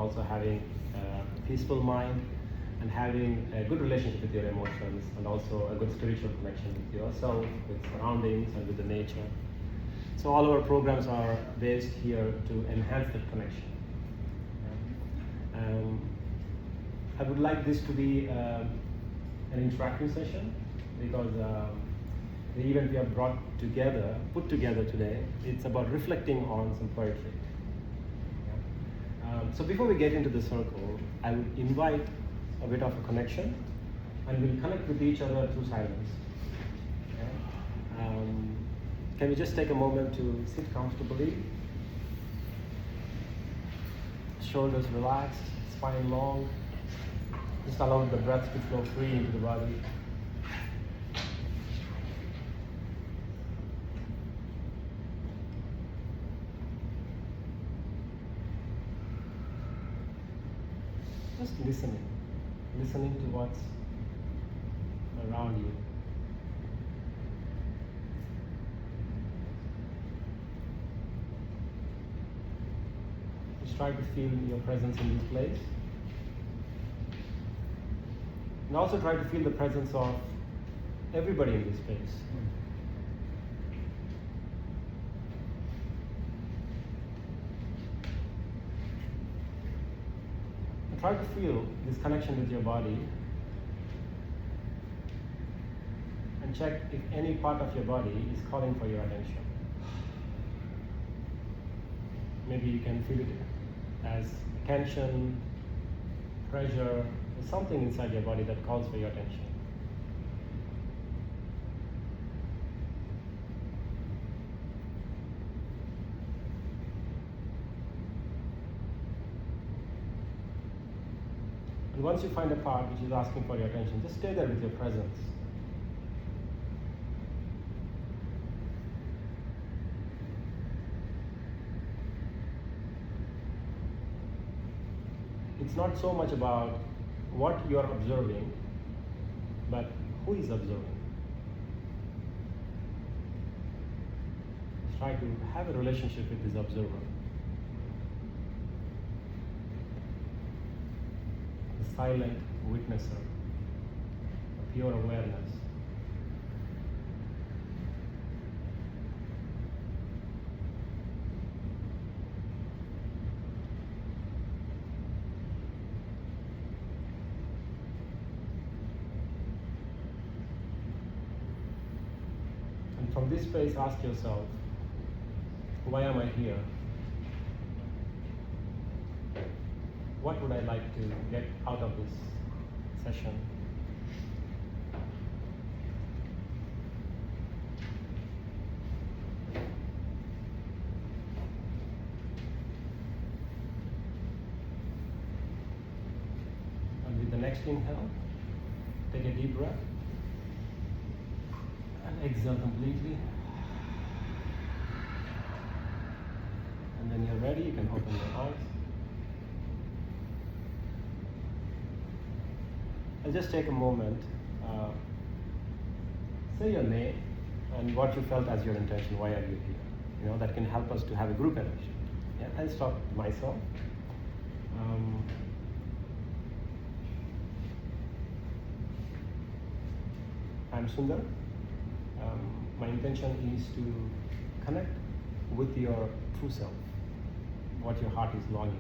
also having a peaceful mind and having a good relationship with your emotions, and also a good spiritual connection with yourself, with surroundings, and with the nature. So all our programs are based here to enhance that connection. I would like this to be an interactive session, because the event we have put together today, it's about reflecting on some poetry. So before we get into the circle, I would invite a bit of a connection, and we'll connect with each other through silence. Can we just take a moment to sit comfortably? Shoulders relaxed, spine long. Just allow the breath to flow free into the body. Just listening to what's around you. Just try to feel your presence in this place. And also try to feel the presence of everybody in this space. And try to feel this connection with your body, and check if any part of your body is calling for your attention. Maybe you can feel it as tension, pressure, or something inside your body that calls for your attention. And once you find a part which is asking for your attention, just stay there with your presence. It's not so much about what you are observing, but who is observing. Try to have a relationship with this observer. The silent witnesser, a pure awareness. From this space, ask yourself, why am I here? What would I like to get out of this session? And with the next inhale, take a deep breath. Exhale completely. And when you're ready, you can open your eyes. And just take a moment, say your name and what you felt as your intention. Why are you here? That can help us to have a group energy. Yeah, I'll start with myself. I'm Sundar. My intention is to connect with your true self, what your heart is longing for.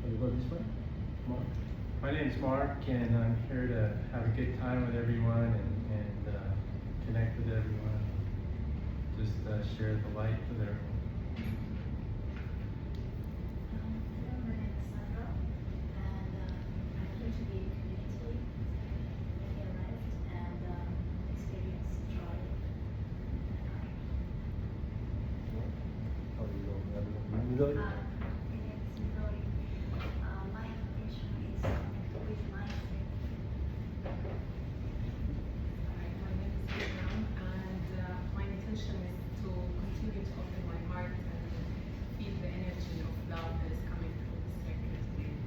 Can you go this way? Mark? My name is Mark, and I'm here to have a good time with everyone and connect with everyone. Just share the light with everyone. My name is Sandra, and I'm here to be in community, feel loved, and experience joy. How do you know? My name is Rory. My intention is to connect with my spirit. Alright, my name is Miriam, and my intention is to continue to open my heart and feel the energy of love that is coming through this circle today.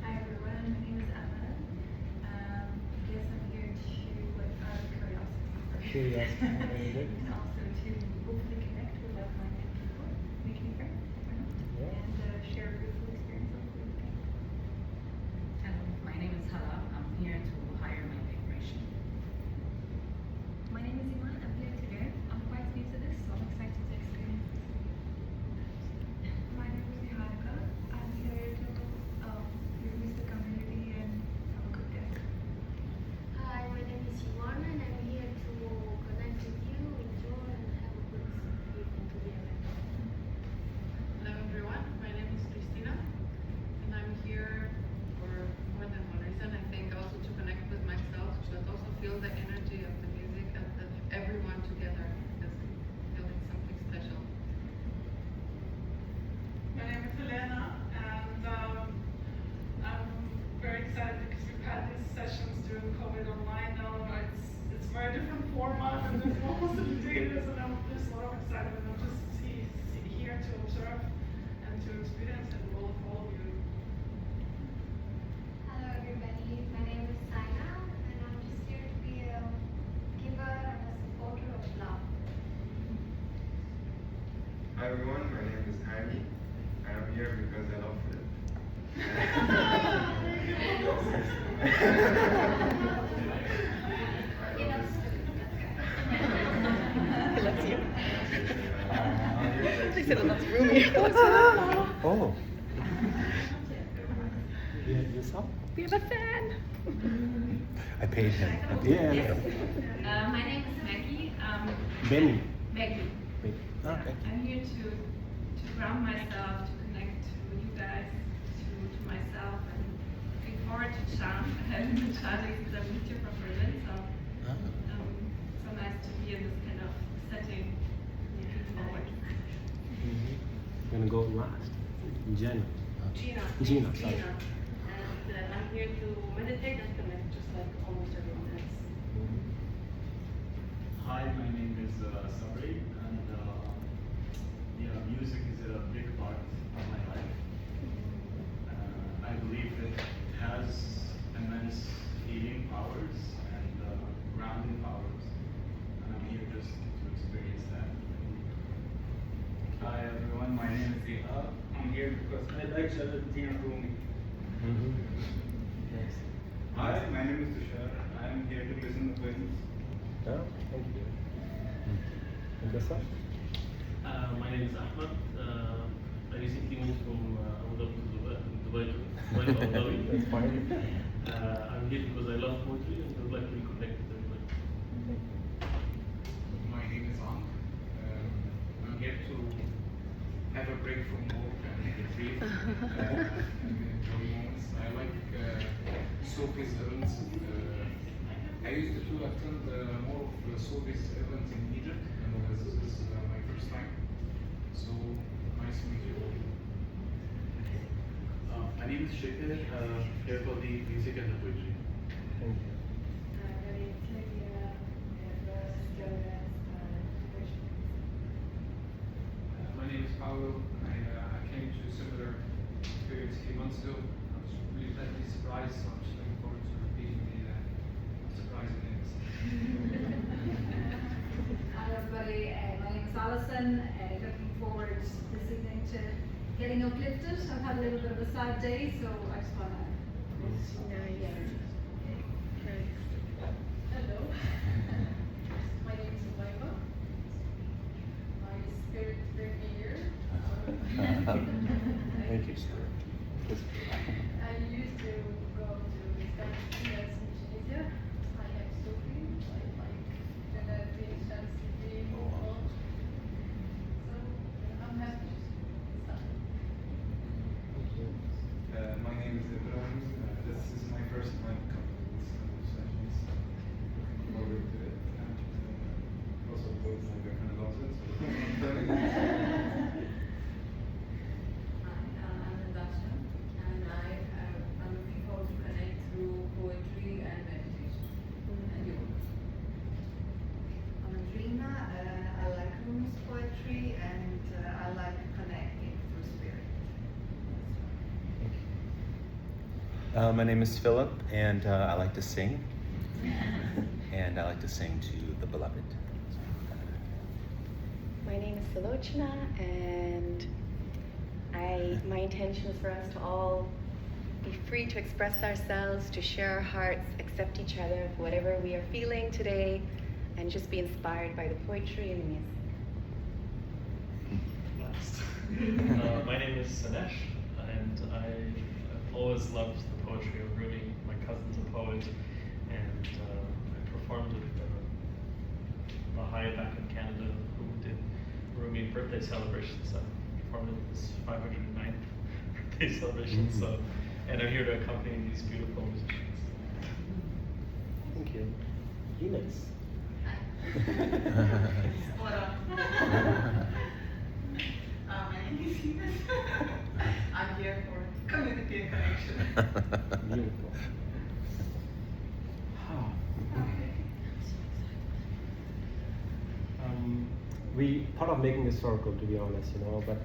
Hi everyone, my name is Emma. Yes, I'm here to out of curiosity. Curiosity, very good. And also to hopefully connect with like-minded people, make new friends. to be doing this, and I'm just a lot of excitement. I'm just here to observe and to experience, and will follow you. Hello everybody, my name is Saina and I'm just here to be a giver and a supporter of love. Hi everyone, my name is Hani. I am here because I love Philip. They said it loves Rumi. Oh. Yeah, yourself? We have a fan. I paid him. Yeah. My name is Maggie. Benny. Maggie. Okay. I'm here to ground myself, to connect to you guys, to myself, and looking forward to Chan. I haven't been chatting because I moved here from Berlin, so so nice to be in this kind of setting. Looking forward. I'm gonna go last. Gina. Gina. Gina, sorry. Gina. And I'm here to meditate and connect, just like almost everyone else. Hi, my name is Sabri, and music is a big part of my life. I believe it has immense healing powers and grounding powers, and I'm here just to experience that. Hi everyone, my name is Ihab. I'm here because I like Jalaluddin Rumi. Hi, my name is Tushar. I'm here to listen to poems. Yeah, thank you. And this one? My name is Ahmad. I recently moved from Abu Dhabi to Dubai to Abu Dhabi. That's fine. I'm here because I love poetry and I would like to reconnect with everybody. My name is Ang. I'm here to have a break from work and breathe and enjoy moments. I like Sophie's events. I used to attend more of Sophie's events in Egypt, and this is my first time. So nice to meet you all. My name is Shekhar, here for the music and the poetry. Thank you. My name is Lydia and My name is Paulo. I came to a similar experience a few months ago. I was really pleasantly surprised, so I'm just looking forward to repeating the surprising things. Hi everybody, my name is Alison. Looking forward this evening to getting uplifted. I've had a little bit of a sad day, so I just want to. Hello. My name is Umayma. My spirit bring me here. Thank you. I used to go to Spanish class in Tunisia. I am Sophie. I like the meditations, being involved. So I'm happy to start. My name is Ibrahim. This is my first time coming to this kind of sessions. Looking forward to it. And also told my girlfriend loves it. I'm Natasha, and I'm looking forward to connect through poetry and meditation and yoga. I'm Andrina. I like Rumi's poetry and I like connecting through spirit. My name is Philip, and I like to sing. And I like to sing to the beloved. My name is Salochna, and my intention is for us to all be free to express ourselves, to share our hearts, accept each other, whatever we are feeling today, and just be inspired by the poetry and the music. Last. My name is Sanesh, and I've always loved the poetry of Rumi. My cousin's a poet, and I performed at Baha'i back in Canada, who did Rumi birthday celebrations. I performed at this 509th birthday celebration, so, and I'm here to accompany these beautiful musicians. Thank you. Ines. My name is Ines. I'm here for community and connection. Beautiful. we thought of making a circle, to be honest, but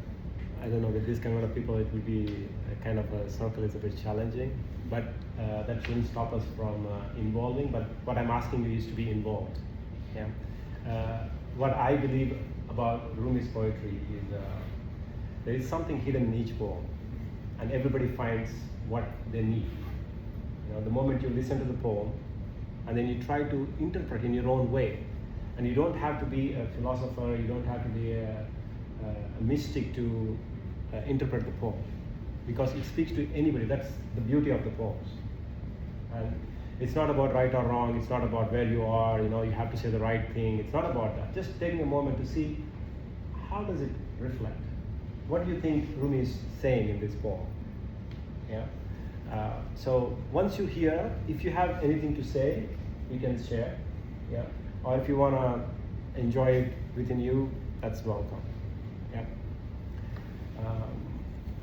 I don't know, with this kind of people, it will be a kind of a circle is a bit challenging, but that shouldn't stop us from involving, but what I'm asking you is to be involved. Yeah. What I believe about Rumi's poetry is there is something hidden in each poem, and everybody finds what they need. The moment you listen to the poem, and then you try to interpret in your own way, and you don't have to be a philosopher, you don't have to be a mystic to interpret the poem, because it speaks to anybody. That's the beauty of the poems. And it's not about right or wrong, it's not about where you are, you have to say the right thing. It's not about that. Just taking a moment to see how does it reflect. What do you think Rumi is saying in this poem? Yeah. So once you hear, if you have anything to say, you can share. Yeah. Or if you want to enjoy it within you, that's welcome. Yeah.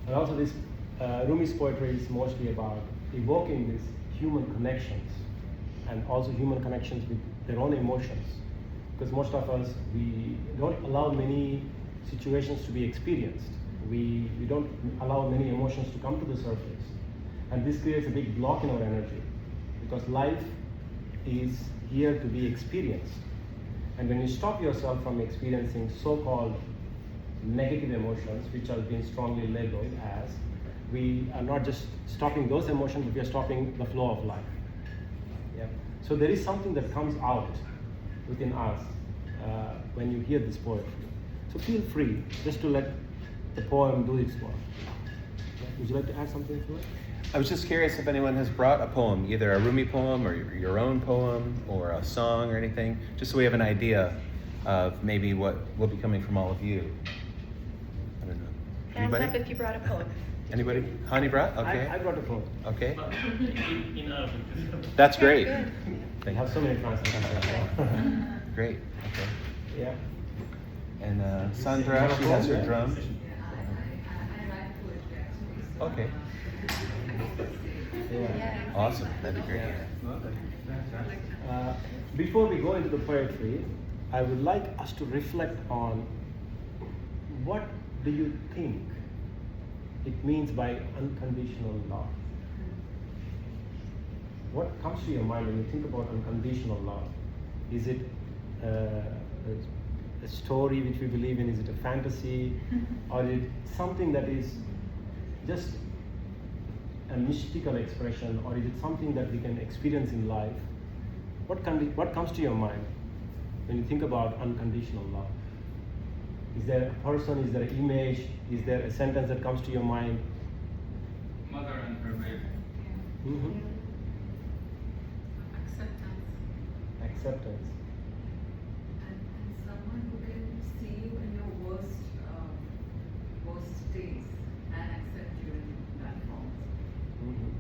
And also this Rumi's poetry is mostly about evoking these human connections, and also human connections with their own emotions. Because most of us, we don't allow many situations to be experienced. We don't allow many emotions to come to the surface. And this creates a big block in our energy, because life is here to be experienced. And when you stop yourself from experiencing so-called negative emotions, which are being strongly labeled as, we are not just stopping those emotions, but we are stopping the flow of life. Yeah. So there is something that comes out within us when you hear this poetry. So feel free just to let the poem do its work. Yeah. Would you like to add something to it? I was just curious if anyone has brought a poem, either a Rumi poem or your own poem or a song or anything, just so we have an idea of maybe what will be coming from all of you. I don't know. Hands Anybody? up if you brought a poem. Anybody? Hani brought? Okay. I brought a poem. Okay. In Arabic. That's great. Good. They have so many translations. Great. Okay. Yeah. And Sandra, she has her drum. Okay. Yeah. Awesome. That'd be great. Before we go into the poetry, I would like us to reflect on what do you think it means by unconditional love? What comes to your mind when you think about unconditional love? Is it a story which we believe in? Is it a fantasy? Or is it something that is just a mystical expression? Or is it something that we can experience in life? What comes to your mind when you think about unconditional love? Is there a person? Is there an image? Is there a sentence that comes to your mind? Mother and her baby. Mm-hmm. Acceptance. Acceptance. And someone who can see you in your worst days and accept you in that form. Mm-hmm.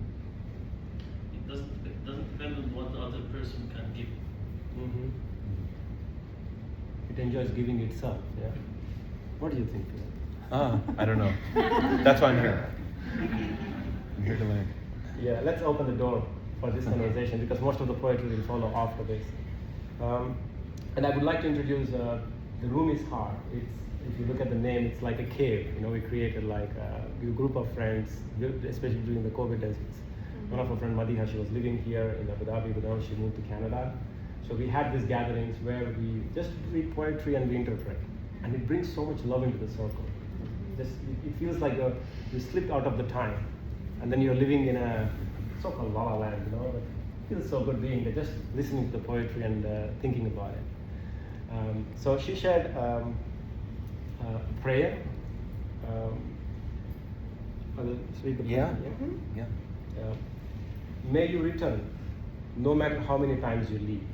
It doesn't depend on what the other person can give. Mm-hmm. It enjoys giving itself. Yeah. What do you think, Philip? I don't know. That's why I'm here. I'm here to learn. Yeah, let's open the door for this conversation, because most of the poetry will follow after this. And I would like to introduce the Rumi's Heart. If you look at the name, it's like a cave. We created like a group of friends, especially during the COVID days. One of our friends, Madiha, she was living here in Abu Dhabi, but now she moved to Canada. So we had these gatherings where we just read poetry and we interpret. And it brings so much love into the circle. It feels like you slipped out of the time, and then you're living in a so-called la la land, But it feels so good being there, just listening to the poetry and thinking about it. So she shared a prayer. I'll speak the Yeah. prayer, Yeah. May you return, no matter how many times you leave.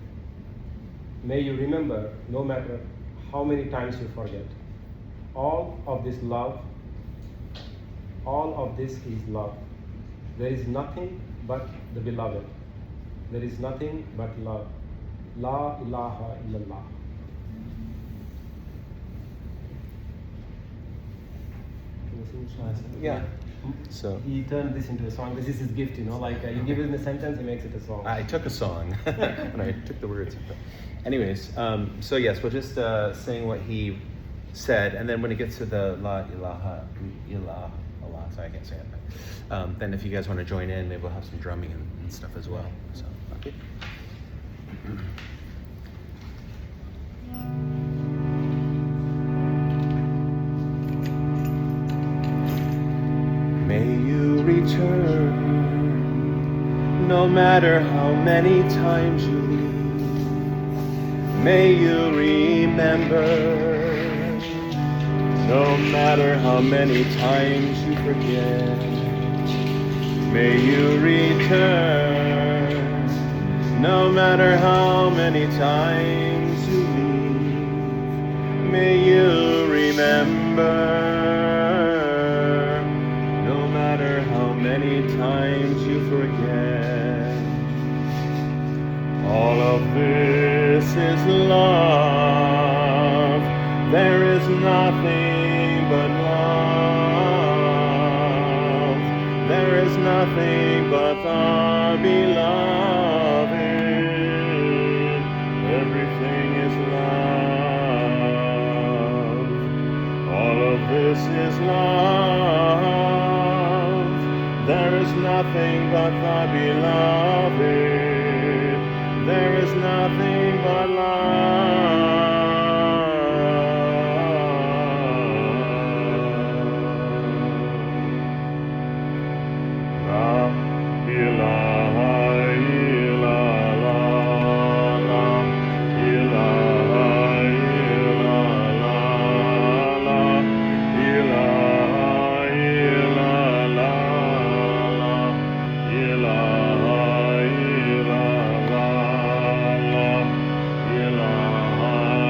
May you remember, no matter how many times you forget. All of this love, all of this is love. There is nothing but the beloved. There is nothing but love. La ilaha illallah. Can you Yeah. So he turned this into a song. This is his gift, you know. Like you give him a sentence, he makes it a song. I took a song and I took the words. Anyways, so yes, we'll just sing what he said, and then when it gets to the La ilaha illallah, sorry, I can't say it. But, then if you guys want to join in, maybe we'll have some drumming and stuff as well. So okay. May you return, no matter how many times you leave. May you remember, no matter how many times you forget. May you return, no matter how many times you leave. May you remember, no matter how many times you forget. All of this is love. There is nothing but love. There is nothing but the beloved. Everything is love. All of this is love. There is nothing but the beloved. There is nothing but love. La ilaha illallah, la ilaha illallah, la ilaha illallah, la ilaha illallah, la ilaha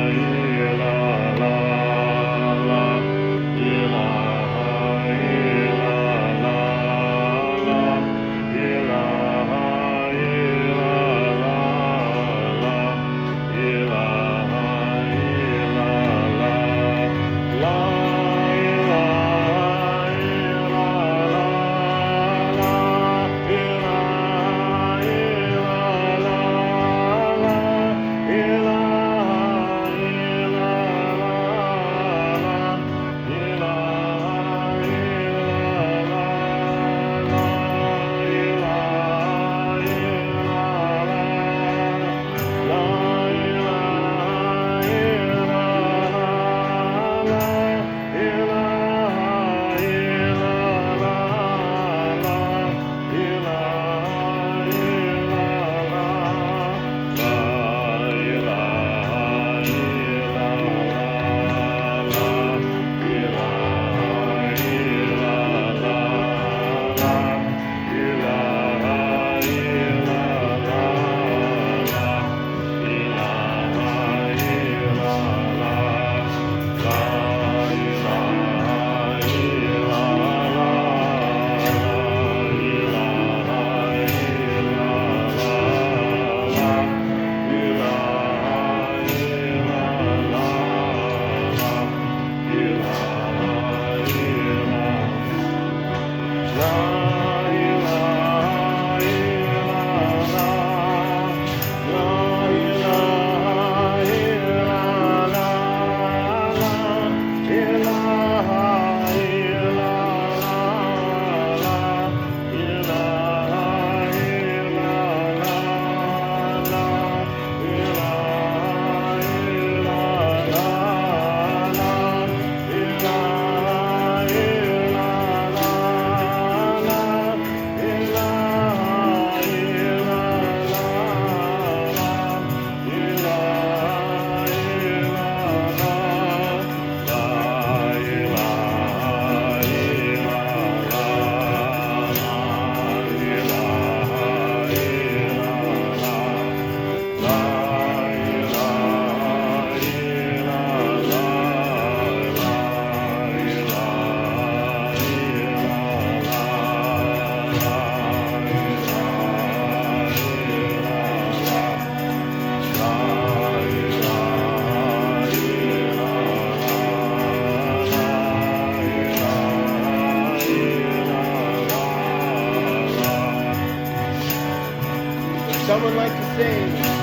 would like to sing?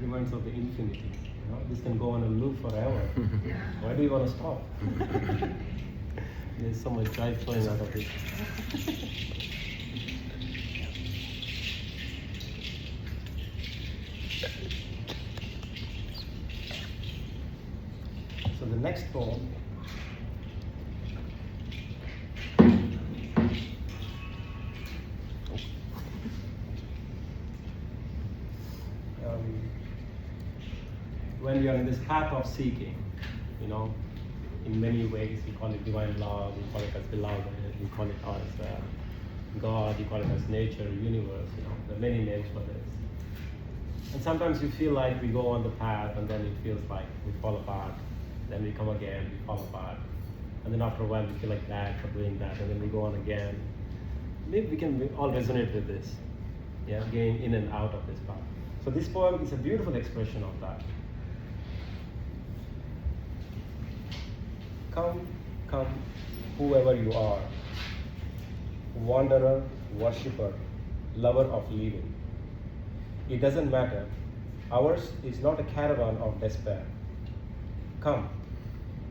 Reminds of the infinity. You know, this can go on a loop forever. Why do you want to stop? There's so much joy flowing out of it. So the next poem when we are in this path of seeking, you know, in many ways, we call it divine love, we call it as beloved, we call it as God, we call it as nature, universe, you know, there are many names for this. And sometimes we feel like we go on the path and then it feels like we fall apart, then we come again, we fall apart. And then after a while we feel like that for doing that, and then we go on again. Maybe we can all resonate with this, yeah, going in and out of this path. So this poem is a beautiful expression of that. Come, come, whoever you are, wanderer, worshipper, lover of living. It doesn't matter. Ours is not a caravan of despair. Come,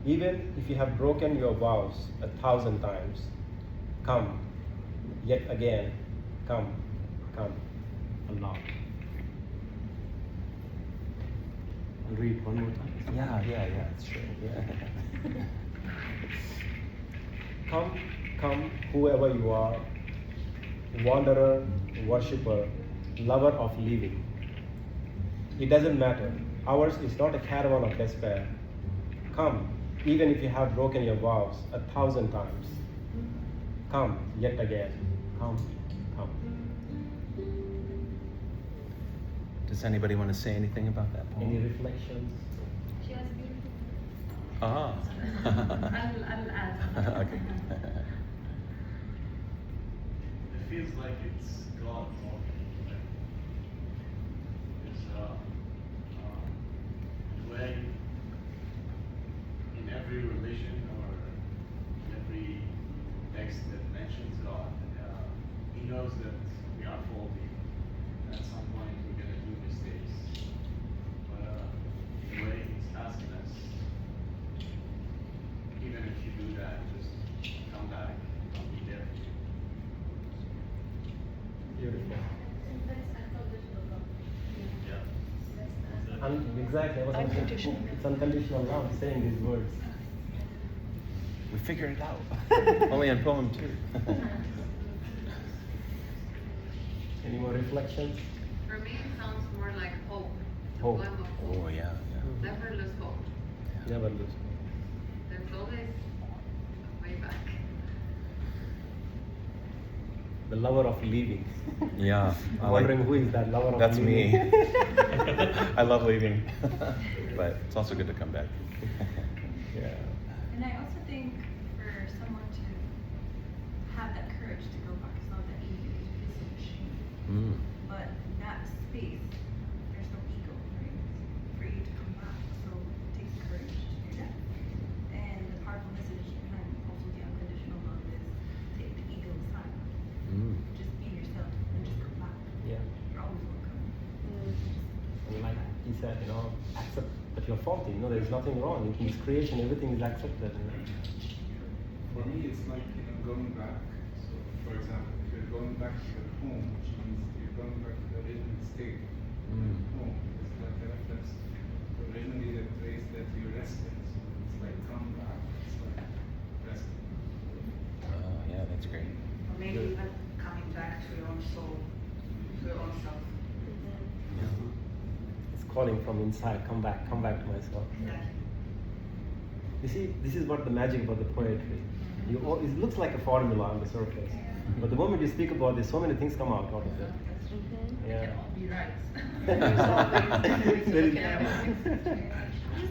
even if you have broken your vows 1,000 times, come, yet again, come, come, Allah. I'll read one more time. Yeah, it's true. Yeah. Come, come, whoever you are, wanderer, worshipper, lover of living. It doesn't matter. Ours is not a caravan of despair. Come, even if you have broken your vows 1,000 times. Come, yet again. Come, come. Does anybody want to say anything about that poem? Any reflections? She has beautiful. Ah. I'll add. Okay. It feels like it's God talking. It's the way in every religion or in every text that mentions God, He knows that we are faulty. At some point we're going to do mistakes. But in a way He's asking us, even if you do that, just come back. I'll be there for you. Beautiful. Yeah. Exactly. I was Unconditional. It's unconditional love saying these words. We figured it out. Only on poem 2. Any more reflections? For me, it sounds more like hope. Hope. A poem of hope. Oh, yeah. Never lose hope. Never lose. There's always a way back. The lover of living. Yeah. I'm wondering who is that lover of That's living? me. I love leaving. But it's also good to come back. Yeah. And I also think for someone to have that courage to go back, it's not that easy because it is a machine. Mm. But that space, there's no ego, right? For you to come back. So it takes courage to do that. And the powerful message behind also the unconditional love is take the ego aside. Just be yourself and just come back. Yeah. You're always welcome. And like he said, you know, accept that you're faulty. You know, there's nothing wrong. In His creation, everything is accepted. You know? For me, it's like, going back. So, for example, if you're going back to your home, which means you're going back to the original state of your home, it's like a reflex. Originally, the place that you rested. So it's like come back. It's like resting. Oh, yeah, that's great. Or maybe even coming back to your own soul, to your own self. It's calling from inside. Come back to myself. Exactly. You see, this is what the magic about the poetry. It looks like a formula on the surface, but the moment you speak about this, so many things come out of it. Yeah. Can all be right. Very- Who's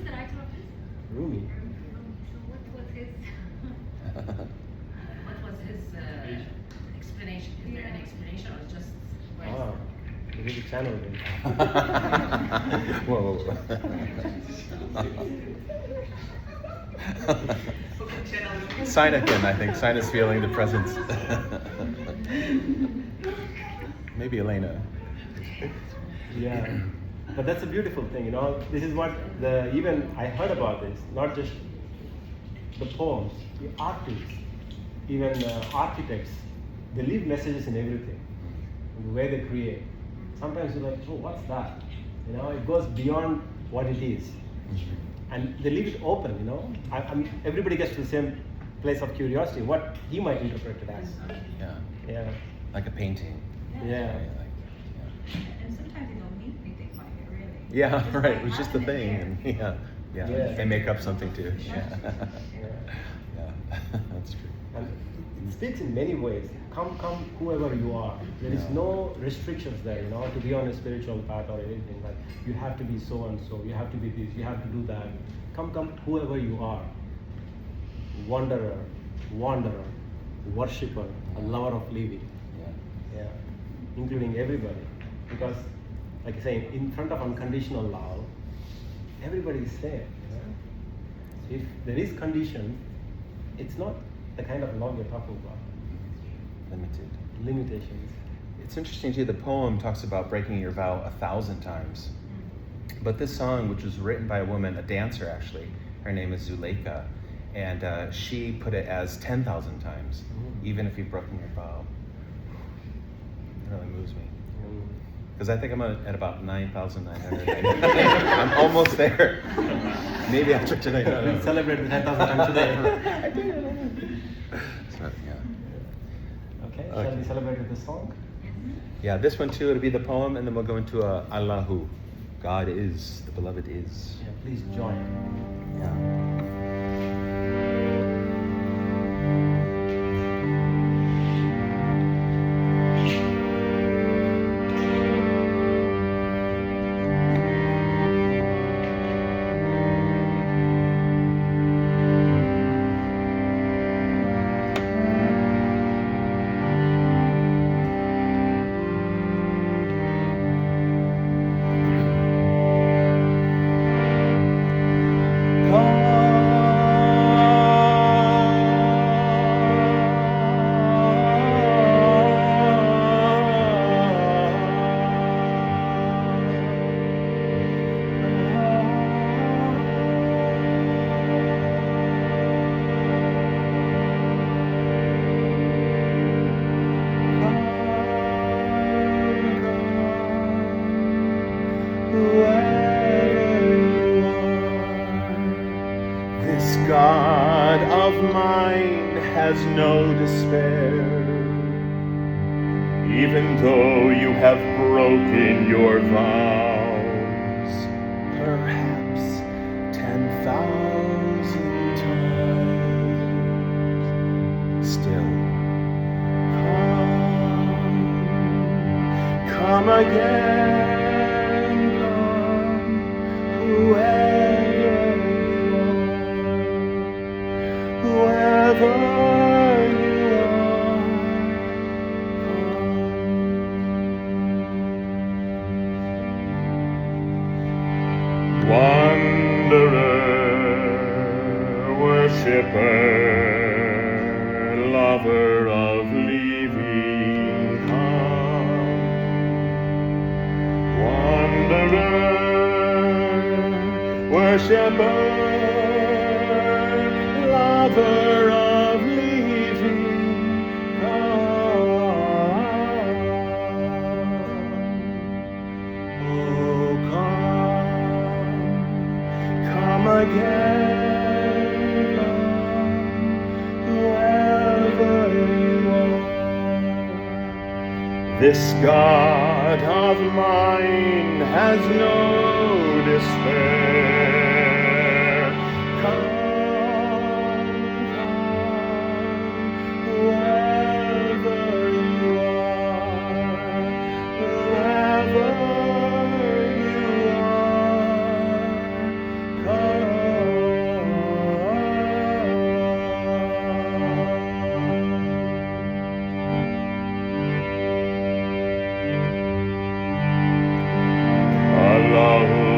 the writer of this? Rumi. So what was his? What was his explanation? Is there an explanation or just words? Ah, you really channeled it. Whoa. Sign it in, I think. Sign is feeling the presence. Maybe Elena. Yeah, but that's a beautiful thing, you know. This is what even I heard about this. Not just the poems, the artists, even architects. They leave messages in everything, in the way they create. Sometimes you're like, oh, what's that? You know, it goes beyond what it is, and they leave it open. You know, everybody gets to the same place of curiosity. What he might interpret it as. Yeah. Yeah. Like a painting. Yeah. And sometimes they don't mean anything by it, really. Yeah, It's right. like It was just the happening thing, here. and yeah, Yeah. they make up something too. Yeah, Yeah. that's true. And it speaks in many ways. Come, whoever you are. There is no restrictions there, to be on a spiritual path or anything. Like you have to be so and so. You have to be this. You have to do that. Come, whoever you are. Wanderer, worshipper, a lover of living. Yeah, including everybody. Because, like I say, in front of unconditional love, everybody is same. If there is condition, it's not the kind of love you're talking about. Limited. Limitations. It's interesting too, the poem talks about breaking your vow 1,000 times. But this song, which was written by a woman, a dancer actually, her name is Zuleika, and she put it as 10,000 times, even if you've broken your vow. It really moves me. Because I think I'm at about 9,900. I'm almost there. Maybe after tonight. We'll celebrate the 10,000 times today. So, yeah. Okay, shall we celebrate with this song? Yeah, this one too, it'll be the poem, and then we'll go into Allahu. God is, the beloved is. Yeah, please join. Yeah. This God of mine has no despair, even though you have broken your vows, perhaps 10,000 times. Still, come again, come, whoever you are, wanderer, worshipper, lover of leaving, come. Wanderer, worshipper, lover of leaving, oh, come again, whoever you are. This God of mine has no despair. Come, whoever you are, whoever you are, come. Allahu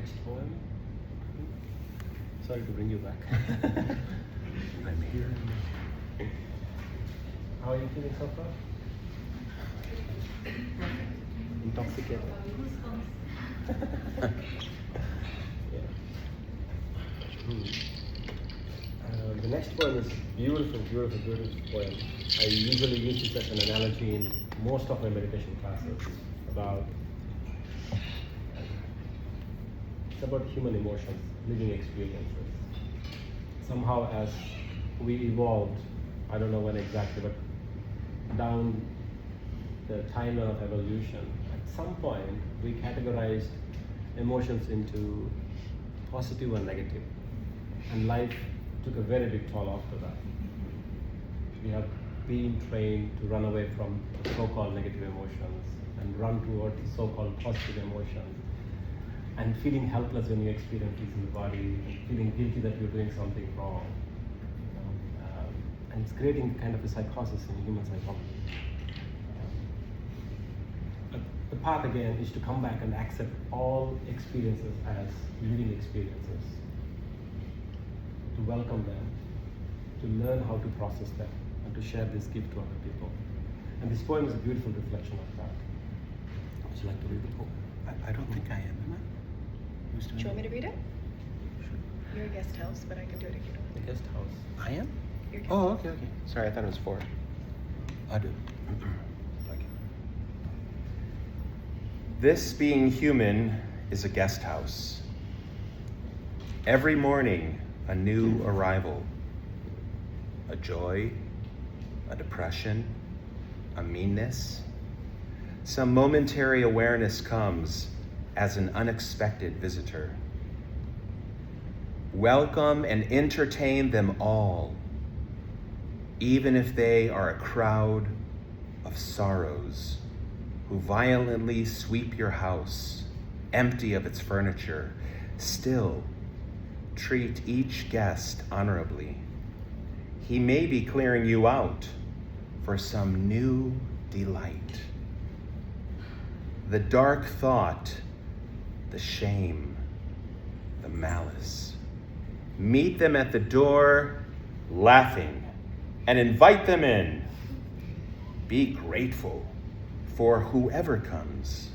next poem. Sorry to bring you back. I'm here. How are you feeling so far? Intoxicated. Yeah. The next poem is beautiful, beautiful, beautiful poem. I usually use this as an analogy in most of my meditation classes about it's about human emotions, living experiences. Somehow as we evolved, I don't know when exactly, but down the timeline of evolution, at some point we categorized emotions into positive and negative. And life took a very big toll after that. We have been trained to run away from the so-called negative emotions and run towards the so-called positive emotions. And feeling helpless when you experience these in the body, and feeling guilty that you're doing something wrong. And it's creating kind of a psychosis in human psychology. The path again is to come back and accept all experiences as living experiences, to welcome them, to learn how to process them, and to share this gift to other people. And this poem is a beautiful reflection of that. Would you like to read the poem? I don't think I am I? Who's Do doing you want me it? to read it? You're a guest house, but I can do it if you don't. The guest house. I am? You're guest Oh, house. okay, okay. Sorry, I thought it was 4. I do. Okay. This being human is a guest house. Every morning, a new arrival. A joy, a depression, a meanness. Some momentary awareness comes as an unexpected visitor. Welcome and entertain them all, even if they are a crowd of sorrows who violently sweep your house, empty of its furniture. Still, treat each guest honorably. He may be clearing you out for some new delight. The dark thought, the shame, the malice. Meet them at the door, laughing, and invite them in. Be grateful for whoever comes,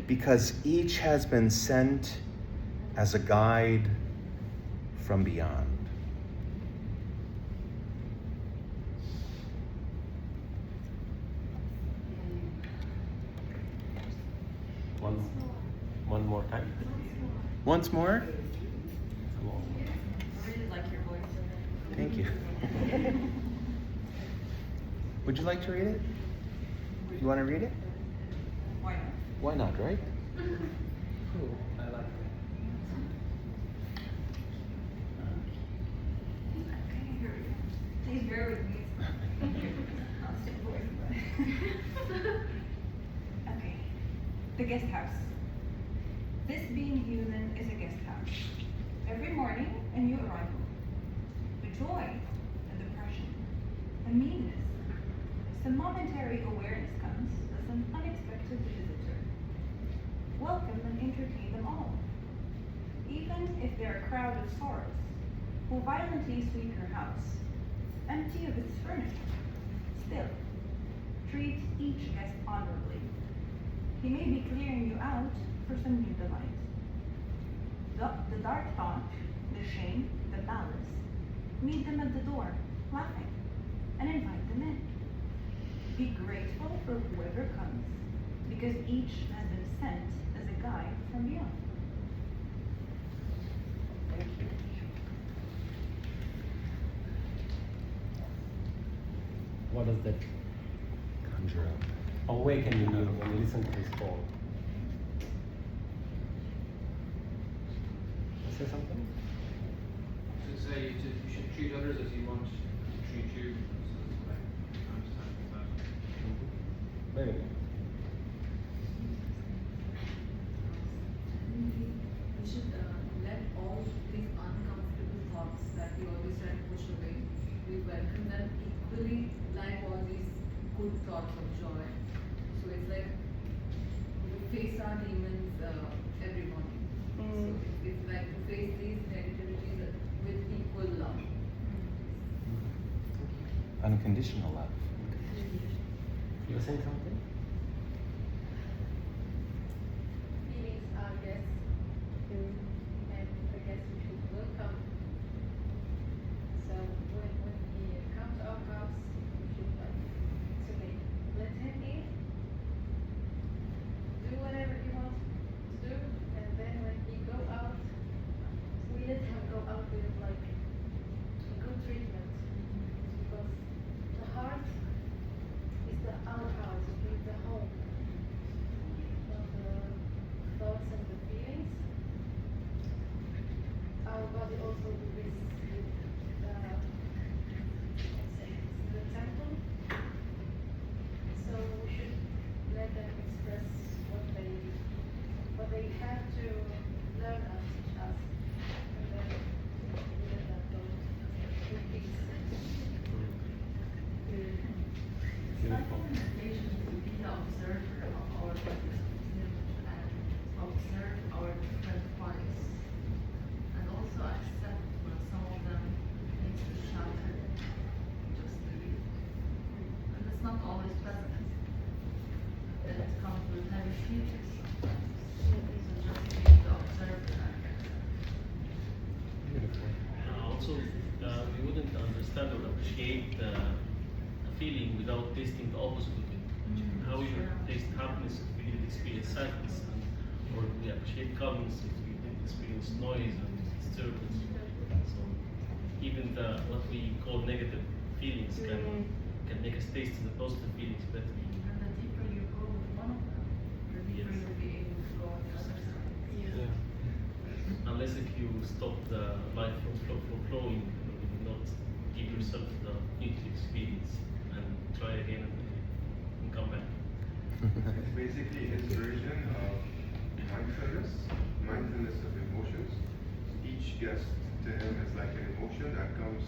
because each has been sent as a guide from beyond. One more time. Once more? I really like your voice. Thank you. Would you like to read it? You want to read it? Why not? Why not, right? Cool. I like it. Please bear with me. I'll stay voice, but. Okay. The guest house. This being human is a guest house. Every morning, a new arrival. A joy, a depression, a meanness. Some momentary awareness comes as an unexpected visitor. Welcome and entertain them all. Even if they're a crowd of sorrows, who violently sweep your house, empty of its furniture. Still, treat each guest honorably. He may be clearing you out for some new delight. The dark thought, the shame, the malice, meet them at the door, laughing, and invite them in. Be grateful for whoever comes, because each has been sent as a guide from beyond. Thank you. What does that Conjure up. awaken in you when you listen to this poem? Say something? To say you should treat others as you want to treat you. So that's what I understand from that. Very good. We should let all these uncomfortable thoughts that we always try to push away, we welcome them equally like all these good thoughts of joy. So it's like we face our demons every morning. So it's like to face these negativities with equal love. Unconditional love. You were saying something? Feelings are guests, and I guess we should welcome. So when he comes to our house, we should like, it's okay, let him in, do whatever he wants to do, and then when he go out, we let him go out with like a good treatment, because the heart is our house, is the home, not the thoughts and the feelings. Our body also is the temple, so we should let them express what they have to learn and teach us, and then we let that go with peace. It's like an invitation to be the observer of our bodies and observe our different bodies, and also accept when some of them needs to shatter, just leave. And it's not always pleasant. And it comes with heavy feelings sometimes. So just be the observer. Also, we wouldn't understand or appreciate the feeling without tasting the opposite of it. How we taste happiness if we didn't experience sadness, or we appreciate calmness if we didn't experience noise and disturbance. So even what we call negative feelings can make us taste the positive feelings better. And the deeper you go with one of them, the deeper you'll be able to go on the other side. Unless if you stop the life from flowing, you will not give yourself the need to experience and try again and come back. It's basically his version of mindfulness of emotions. Each guest to him is like an emotion that comes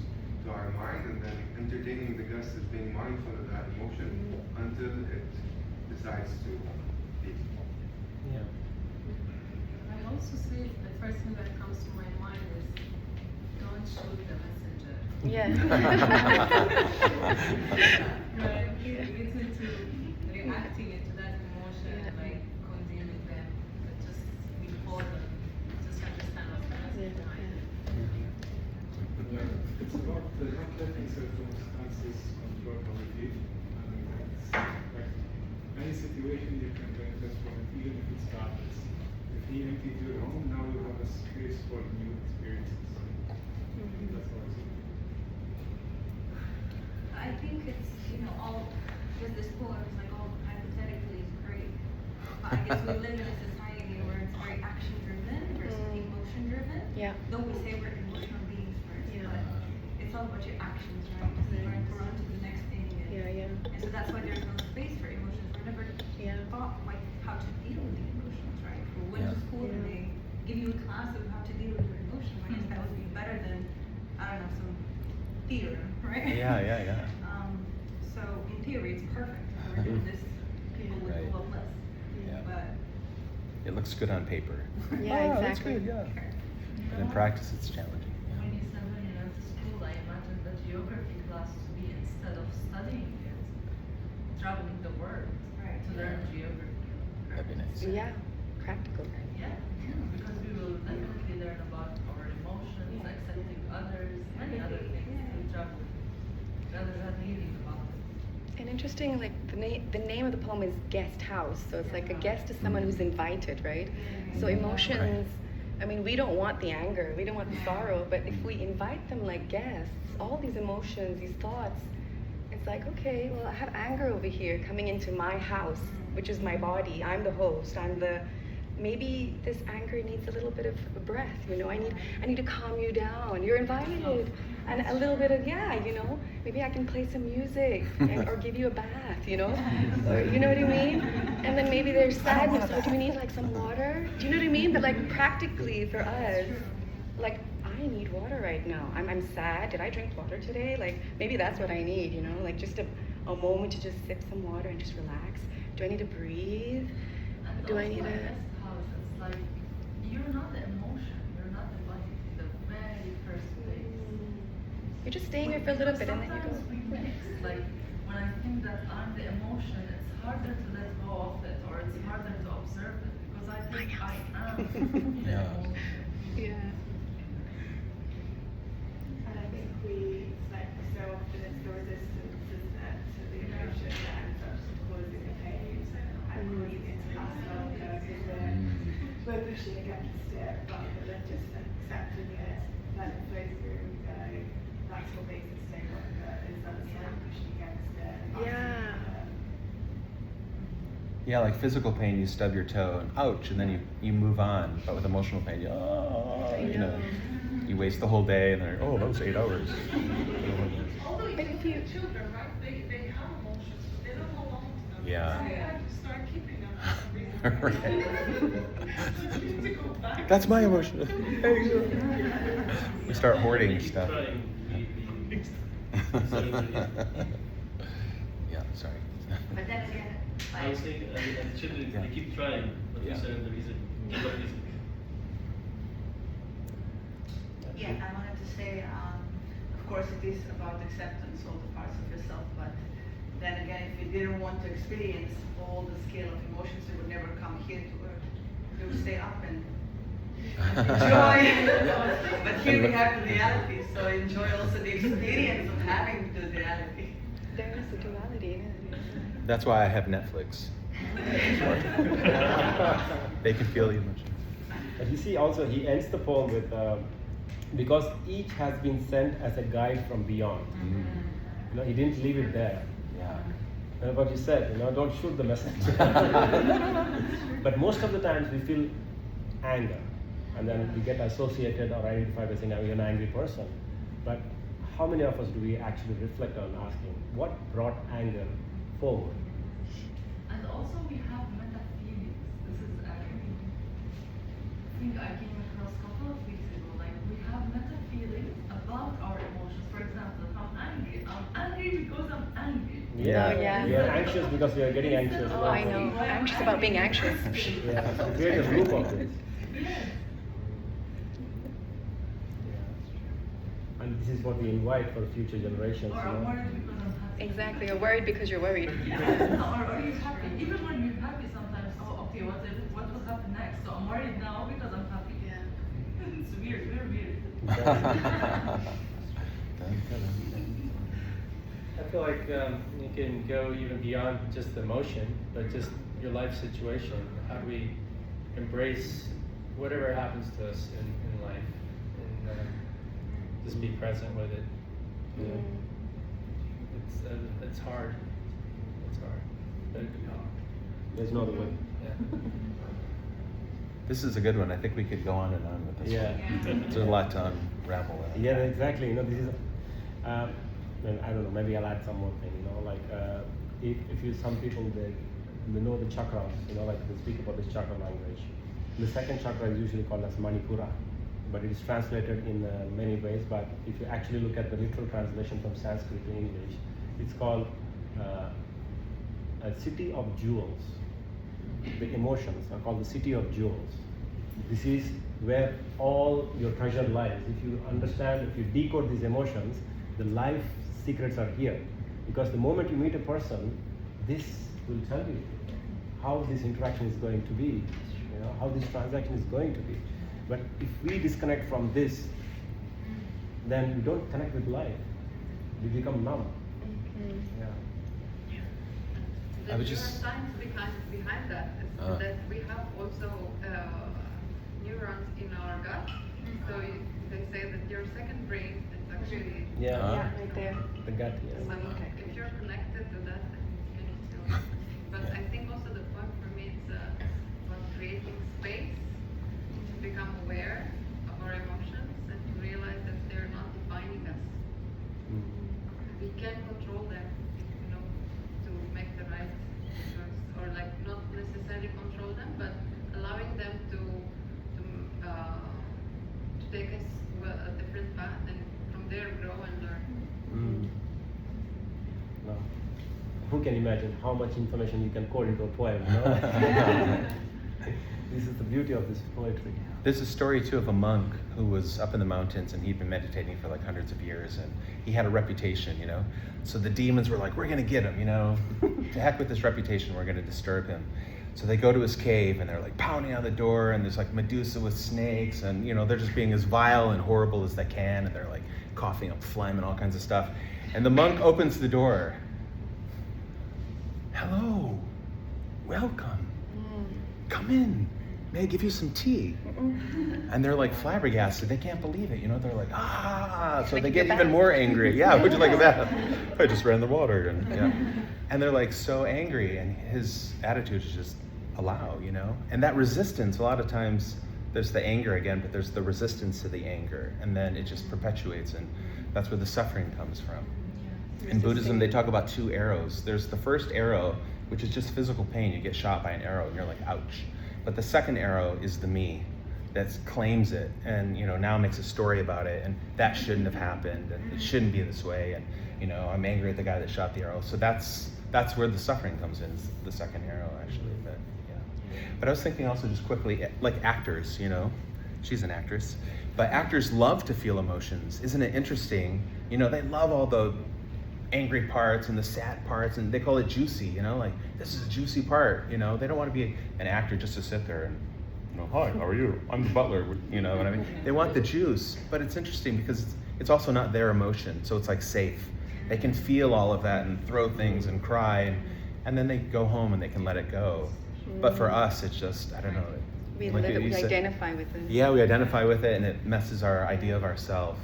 to our mind, and then entertaining the guest is being mindful of that emotion until it decides to leave. Yeah. I also say the first thing that comes to my mind is don't shoot the messenger. Yeah. Right? It's into reacting into that emotion and like condemning them, but just withhold them. Just understand what's the message behind it. It's about not letting circumstances control how we feel. It's like any situation you can benefit from it, even if it's darkness. If he emptied your home, now you have a space for new experiences. That's what I see. I think it's, all, because this poem is like all hypothetically is great. But I guess we live in a society where it's very action driven versus emotion driven. Yeah. Though we say we're emotional beings first, but it's all about your actions, right? We're on to the next thing. And so that's why there's no space for emotions. We're never taught like how to deal with the emotions, right? We went to school and they give you a class of how to deal with your emotions. I guess that would be better than, I don't know, some theater, right? Yeah. So in theory, it's perfect. We're doing this, people would Right. go up less. Yeah. But It looks good on paper. Yeah, That's exactly. good, yeah. But in practice, it's challenging. When you said when you went to school, I imagined the geography class to be, instead of studying it, traveling the world to learn geography. That'd be nice. Yeah, practical. Yeah, because we will definitely learn about our emotions, accepting others, many other things through travel, rather than reading about it. And interesting, like the name of the poem is Guest House, so it's like a guest is someone who's invited, right? So emotions, I mean, we don't want the anger, we don't want the sorrow, but if we invite them like guests, all these emotions, these thoughts, it's like, okay, well, I have anger over here coming into my house, which is my body. I'm the host. Maybe this anger needs a little bit of a breath, I need to calm you down. You're invited. And a little bit of, maybe I can play some music or give you a bath, or you know what I mean? And then maybe there's sadness. Oh, do we need like some water? Do you know what I mean? But like practically for us, like I need water right now. I'm sad. Did I drink water today? Like maybe that's what I need, like just a moment to just sip some water and just relax. Do I need to breathe? And Do I also need a to? guest house, it's like you're not the You're just staying here for a little bit and then you Sometimes we go. mix, like when I think that I'm the emotion, it's harder to let go of it, or it's harder to observe it, because I think I am the Yeah. emotion. Yeah. And I think we, like, so often it's the resistance, isn't it, to the emotion that ends up causing the pain and causing it to last longer, because we're pushing against it rather than just accepting it, let it flow through and go. That's what makes it stay longer, is that it's like pushing against it. And Yeah. Yeah, like physical pain, you stub your toe and ouch, and then you move on. But with emotional pain, you, you know, you waste the whole day, and then oh, that was 8 hours. Although even for children, right? They have emotions, but they don't hold on to them. Yeah. So you have to start keeping them. So you need to go back. That's my emotion. We start hoarding stuff. Yeah, sorry. But then again, I was saying, and children, they keep trying, but you said the reason. yeah, I wanted to say, of course it is about acceptance, all the parts of yourself, but then again, if you didn't want to experience all the scale of emotions, you would never come here to Earth. You would stay up and enjoy. But here we have the reality, so enjoy also the experience of having the reality. There is a duality in it. That's why I have Netflix. They can feel the emotion. But you see, also he ends the poem with because each has been sent as a guide from beyond. You know, he didn't leave it there. Yeah. And what you said, you know, don't shoot the messenger. But most of the times we feel anger, and then we get associated or identified as saying, "I'm an angry person." But how many of us do we actually reflect on asking, what brought anger forward? And also we have meta feelings. This is I think I came across a couple of weeks ago. Like we have meta feelings about our emotions. For example, if I'm angry because I'm angry. Yeah, yeah. We are anxious because we are getting anxious. Oh, I know. I'm anxious about being anxious. Yeah, so create a loop of this. Yes. And this is what we invite for future generations. Or I'm worried because I'm happy. Exactly. You're worried because you're worried. Yeah. Or are you happy? Even when you're happy sometimes, oh okay, what will happen next? So I'm worried now because I'm happy. Yeah. It's weird, weird. I feel like you can go even beyond just emotion, but just your life situation. How do we embrace whatever happens to us in life, and just be present with it? You know? It's hard. It's hard. But it can help. There's no other way. Yeah. This is a good one. I think we could go on and on with this Yeah. one. There's a lot to unravel. Yeah, exactly. You know, this is. Well, I don't know. Maybe I'll add some more thing. You know, like if you some people they know the chakras. You know, like they speak about this chakra language. The second chakra is usually called as Manipura, but it is translated in many ways. But if you actually look at the literal translation from Sanskrit to English, it's called a city of jewels. The emotions are called the city of jewels. This is where all your treasure lies. If you understand, if you decode these emotions, the life secrets are here. Because the moment you meet a person, this will tell you how this interaction is going to be, you know, how this transaction is going to be. But if we disconnect from this, then we don't connect with life. We become numb. Yeah. The neuroscience behind that is that we have also neurons in our gut. So they say that your second brain is actually right there. The gut, yes. So if you're connected to that, then you can still. But I think also the point for me is about creating space to become aware of our emotions and to realize that they're not defining us. We can control them, you know, to make the right choice, or like not necessarily control them, but allowing them to take us a different path and from there grow and learn. No. Who can imagine how much information you can code into a poem, you know? This is the beauty of this poetry. There's a story too of a monk who was up in the mountains and he'd been meditating for like hundreds of years, and he had a reputation, you know. So the demons were like, we're gonna get him, you know. To heck with this reputation, we're gonna disturb him. So they go to his cave and they're like pounding on the door, and there's like Medusa with snakes, and you know, they're just being as vile and horrible as they can, and they're like coughing up phlegm and all kinds of stuff. And the monk opens the door. Hello, welcome, come in. May I give you some tea? And they're like flabbergasted. They can't believe it. You know, they're like, so they get even more angry. Yeah, would you like a bath? I just ran the water. And yeah. And they're like so angry. And his attitude is just allow, you know? And that resistance, a lot of times there's the anger again, but there's the resistance to the anger. And then it just perpetuates. And that's where the suffering comes from. In Buddhism, they talk about 2 arrows. There's the first arrow, which is just physical pain. You get shot by an arrow and you're like, ouch. But the second arrow is the me that claims it and, you know, now makes a story about it, and that shouldn't have happened, and it shouldn't be this way, and, you know, I'm angry at the guy that shot the arrow. So that's where the suffering comes in, is the second arrow, actually. But yeah. But I was thinking also just quickly, like actors, you know, she's an actress, but actors love to feel emotions. Isn't it interesting? You know, they love all the angry parts and the sad parts, and they call it juicy, you know, like this is a juicy part, you know. They don't want to be an actor just to sit there and, you know, hi, how are you? I'm the butler, you know what I mean? They want the juice, but it's interesting because it's also not their emotion, so it's like safe. They can feel all of that and throw things and cry, and then they go home and they can let it go. But for us, it's just, I don't know. We like live it, we said, identify with it. Yeah, we identify with it, and it messes our idea of ourselves.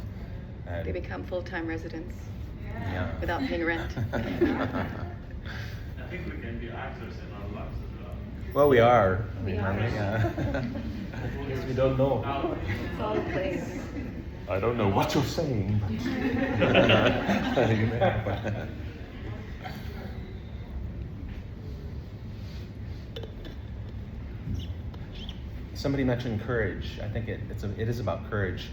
They become full-time residents. Yeah. Without paying rent. I think we can be actors in our lives as well. Well, we are. We are. Yes, we don't know. It's all a place. I don't know what you're saying, but you may have. Somebody mentioned courage. I think it is about courage.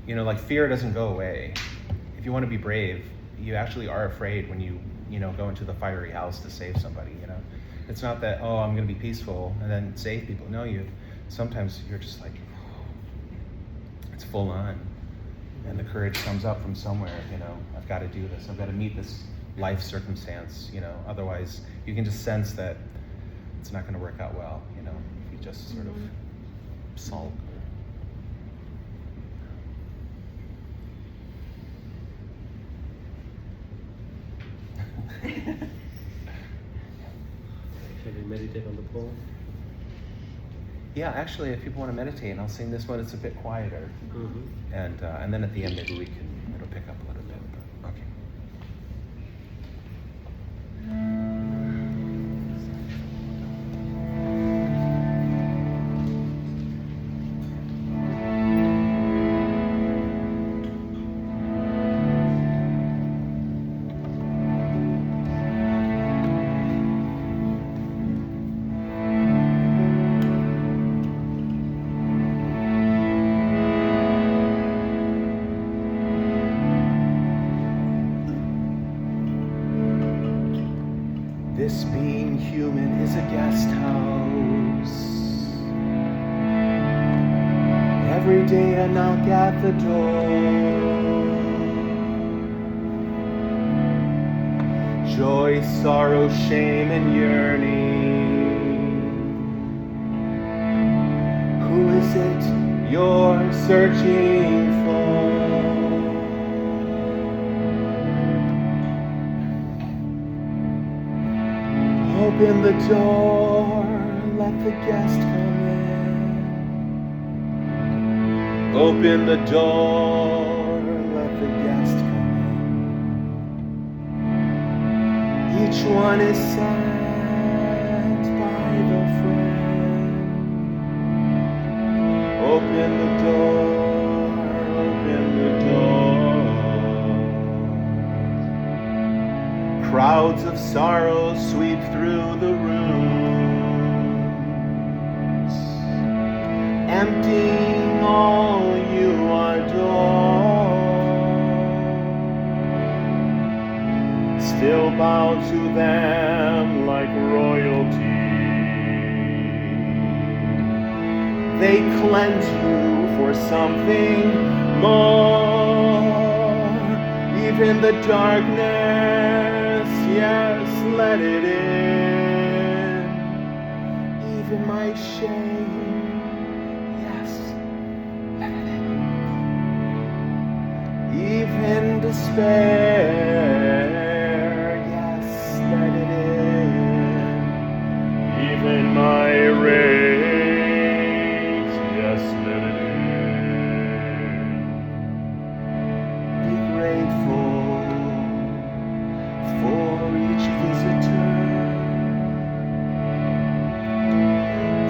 You know, like fear doesn't go away. If you want to be brave, you actually are afraid when you know, go into the fiery house to save somebody, you know. It's not that, oh, I'm going to be peaceful and then save people. No, sometimes you're just like, it's full on. And the courage comes up from somewhere, you know. I've got to do this. I've got to meet this life circumstance, you know. Otherwise, you can just sense that it's not going to work out well, you know, if you just sort of sulk. Shall we meditate on the poem? Yeah, actually, if people want to meditate, and I'll sing this one, it's a bit quieter. And then at the end, maybe it'll pick up a little bit. But, okay. This being human is a guest house. Every day a knock at the door. Joy, sorrow, shame, and yearning. Who is it you're searching for? Open the door, let the guest come in. Open the door, let the guest come in. Each one is sent by the friend. Open the door, open the door. Crowds of sorrow sweep through the rooms, emptying all you adore. Still bow to them like royalty. they cleanse you for something more. Even the darkness, yes, let it in. Even my shame, yes, let it in. Even despair, yes, let it in. Even my rage, yes, let it in. Be grateful for each visitor.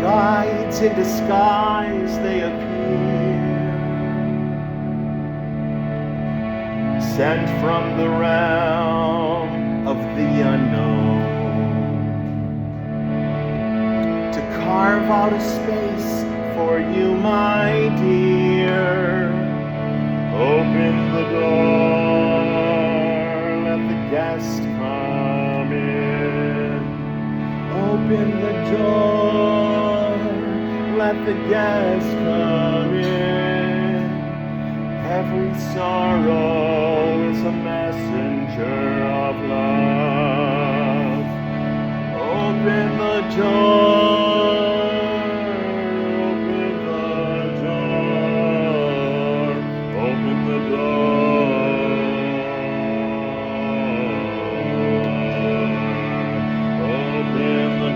Guides in disguise, they appear, sent from the realm of the unknown, to carve out a space for you, my dear. Open the door, let the guest come in. Open the door, let the guest come in. Every sorrow is a messenger of love. Open the door, open the door, open the door. Open the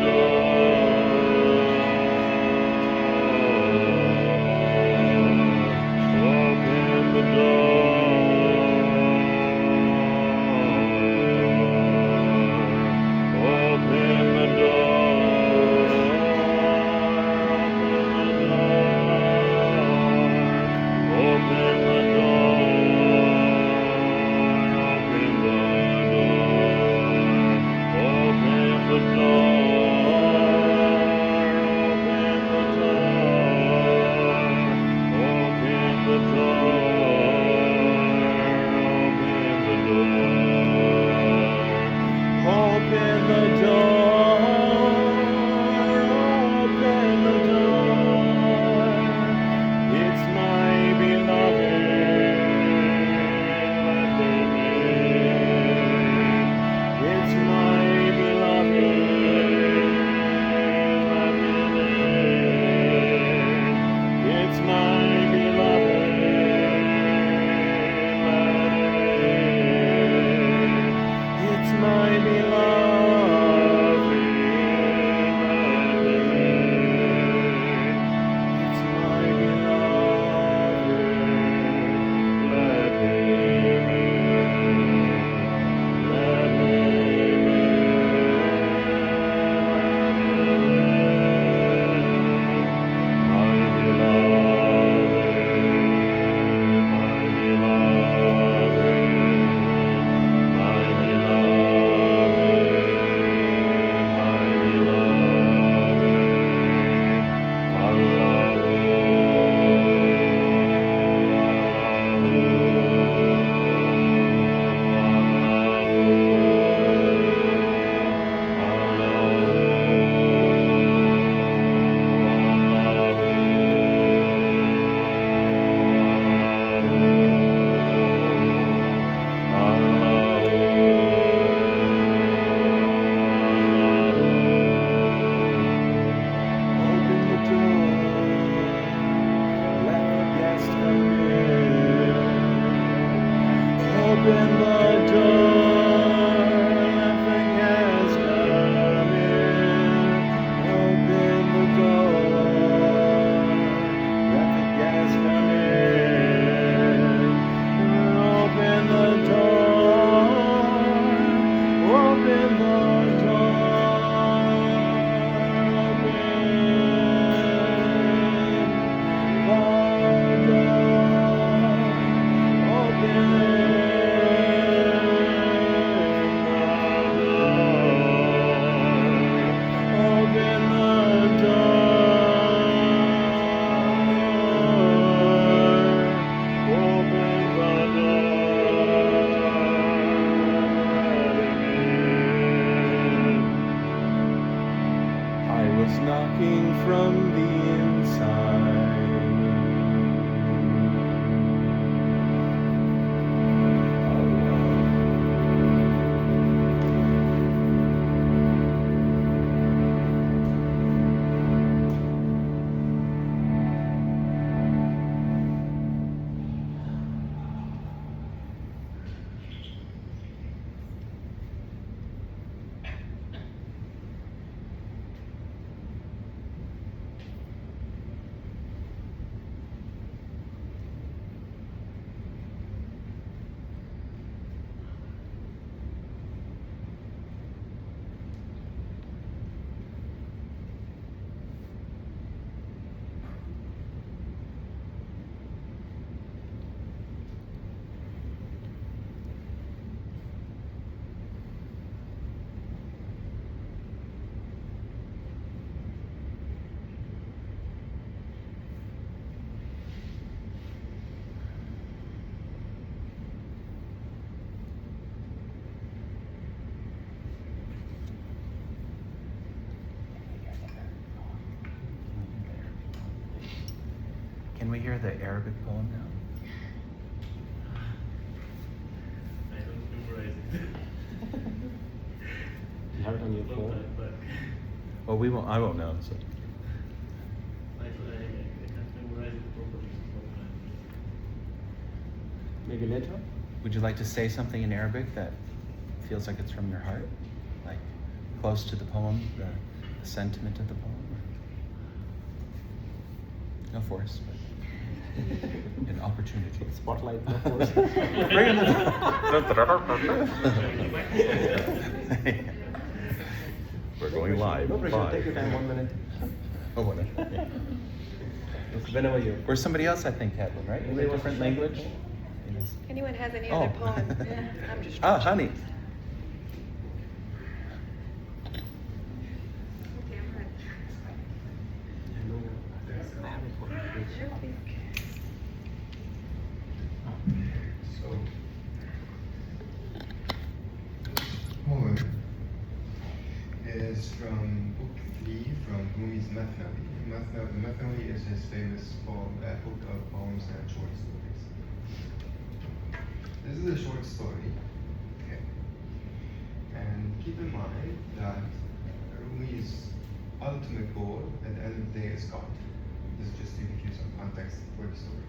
the Arabic poem now? I don't memorize it. You have it on your Long phone? time back. Well, I won't know. So. I can't memorize it properly. Long time. Maybe later? Would you like to say something in Arabic that feels like it's from your heart? Like close to the poem, the sentiment of the poem? No force, but an opportunity. Spotlight, no force. We're going live. No pressure, take your time, 1 minute. Oh, whatever. Whenever you. Or somebody else, I think, had one, right? In a different language? Anyone has any Oh. other poem? I'm just. Ah, honey. Okay, I'm ready. So, poem is from book 3 from Rumi's Mathnawi. The Mathnawi is his famous book of poems and short stories. This is a short story, okay? And keep in mind that Rumi's ultimate goal at the end of the day is God. This is just to give you some context for the story.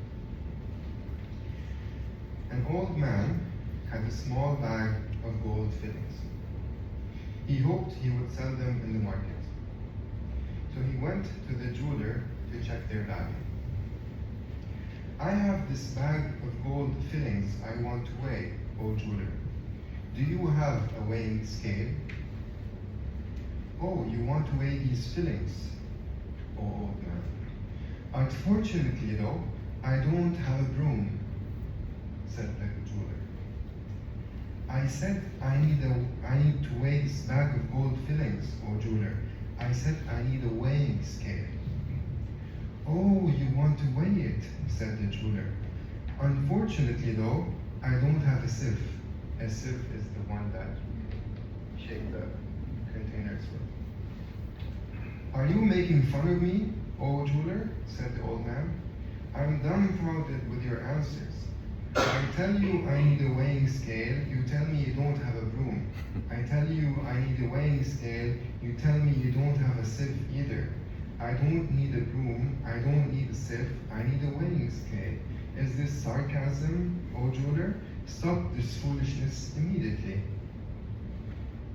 An old man had a small bag of gold fillings. He hoped he would sell them in the market. So he went to the jeweler to check their value. I have this bag of gold fillings I want to weigh, O jeweler. Do you have a weighing scale? Oh, you want to weigh these fillings, O old man. Unfortunately though, I don't have a broom, said the jeweler. I said I need to weigh this bag of gold fillings, O jeweler. I said I need a weighing scale. Oh, you want to weigh it, said the jeweler. Unfortunately though, I don't have a sieve. A sieve is the one that shake the containers with. Are you making fun of me, O jeweler? Said the old man. I'm dumbfounded with your answers. I tell you I need a weighing scale, you tell me you don't have a broom. I tell you I need a weighing scale, you tell me you don't have a sieve either. I don't need a broom, I don't need a sieve, I need a weighing scale. Is this sarcasm, O jeweler? Stop this foolishness immediately.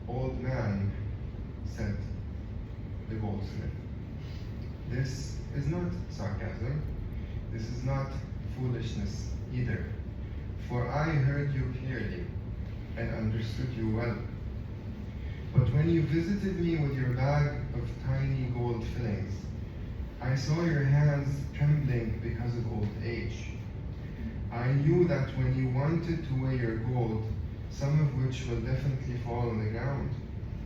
Old man, said the goldsmith. This is not sarcasm, this is not foolishness either. For I heard you clearly and understood you well. But when you visited me with your bag of tiny gold fillings, I saw your hands trembling because of old age. I knew that when you wanted to weigh your gold, some of which will definitely fall on the ground,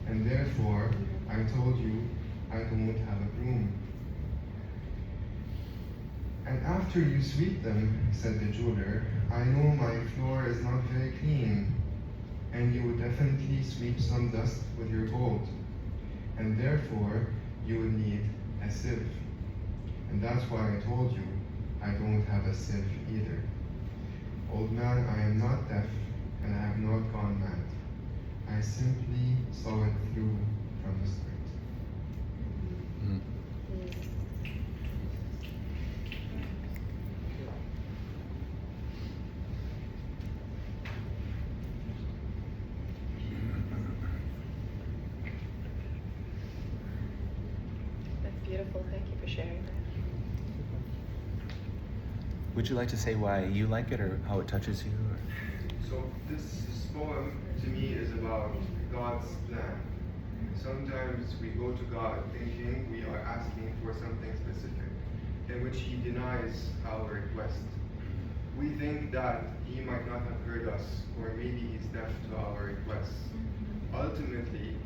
and therefore I told you I don't have a broom. And after you sweep them, said the jeweler, I know my floor is not very clean, and you would definitely sweep some dust with your gold, and therefore you would need a sieve. And that's why I told you I don't have a sieve either. Old man, I am not deaf, and I have not gone mad. I simply saw it through from the start. That's beautiful. Thank you for sharing that. Would you like to say why you like it or how it touches you? Or? So this poem to me is about God's plan. Sometimes we go to God thinking we are asking for something specific, in which He denies our request. We think that He might not have heard us, or maybe He's deaf to our requests. Ultimately,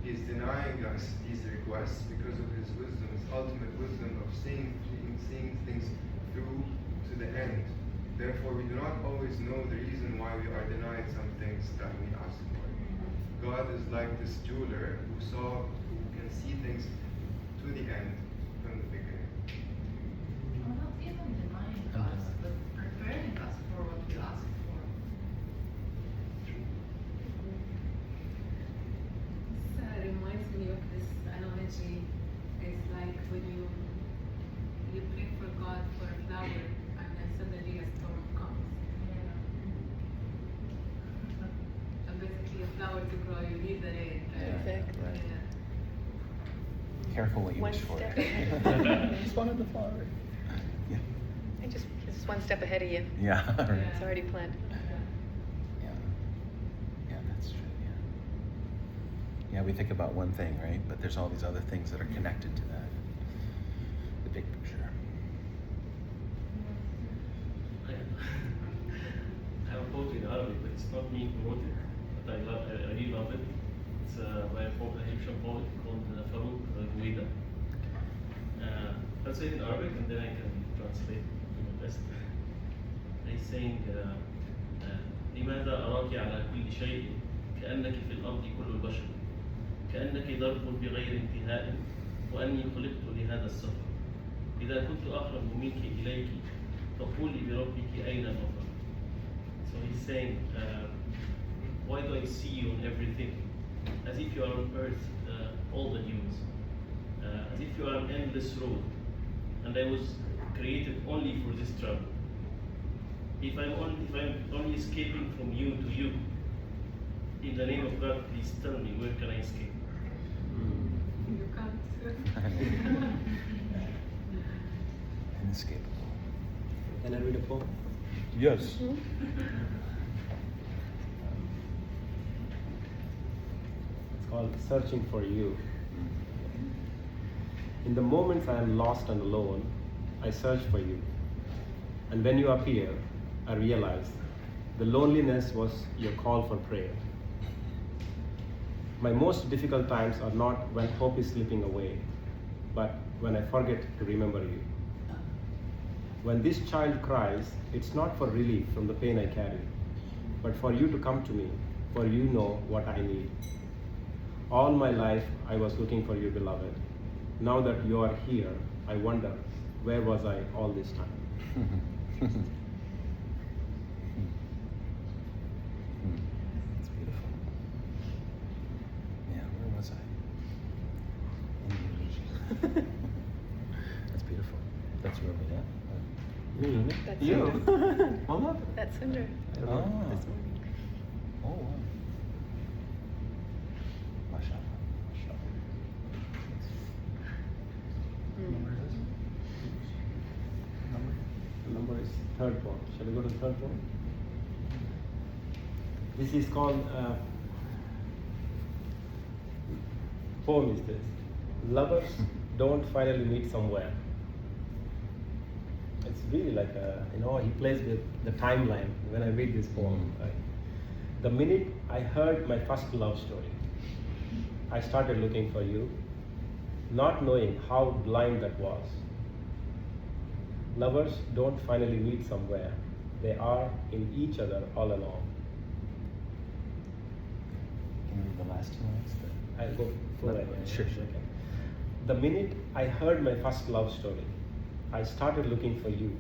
He's denying us these requests because of His wisdom, His ultimate wisdom of seeing things through to the end. Therefore, we do not always know the reason why we are denied some things that we ask for. God is like this jeweler who can see things to the end from the beginning. Not even denying I'm to cry, you need the rain. Exactly. Careful what you One wish for. step ahead. Just wanted the flower. Yeah. Just one step ahead of you. Yeah. Right. It's already planned. Yeah. Yeah, that's true. Yeah. Yeah, we think about one thing, right? But there's all these other things that are connected to that. The big picture. I have a poetry in Arabic, but it's not me who wrote it. But I really love it. It's by a Egyptian poet called Farouk Guida. I'll say it in Arabic and then I can translate to my best. He's saying لماذا أراك على كل شيء كأنك في الأرض كل البشر كأنك ضرب بغير انتهاء وأني خلقت لهذا السفر إذا كنت أقرب منك إليك فقولي بربك أين المفر. So he's saying, why do I see you in everything? As if you are on earth all the news. As if you are an endless road. And I was created only for this travel. If I'm only escaping from you to you, in the name of God, please tell me, where can I escape? You can't. Inescapable. Can I read a poem? Yes. It's called Searching for You. In the moments I am lost and alone, I search for you. And when you appear, I realize the loneliness was your call for prayer. My most difficult times are not when hope is slipping away, but when I forget to remember you. When this child cries, it's not for relief from the pain I carry, but for you to come to me, for you know what I need. All my life I was looking for you, beloved. Now that you are here, I wonder, where was I all this time? It's beautiful. Yeah, where was I? That's beautiful. That's Rumi, yeah? Me? That's You? Sundar. Mama? That's Sundar. Oh. This morning. Oh, wow. Mashallah. Number is this? The number is third poem. Shall we go to the third poem? This is called poem is this. Lovers don't finally meet somewhere. It's really like a, he plays with the timeline when I read this poem. Right? The minute I heard my first love story, I started looking for you, not knowing how blind that was. Lovers don't finally meet somewhere. They are in each other all along. Can you read the last 2 lines? I'll go for that. Sure. Okay. The minute I heard my first love story, I started looking for you,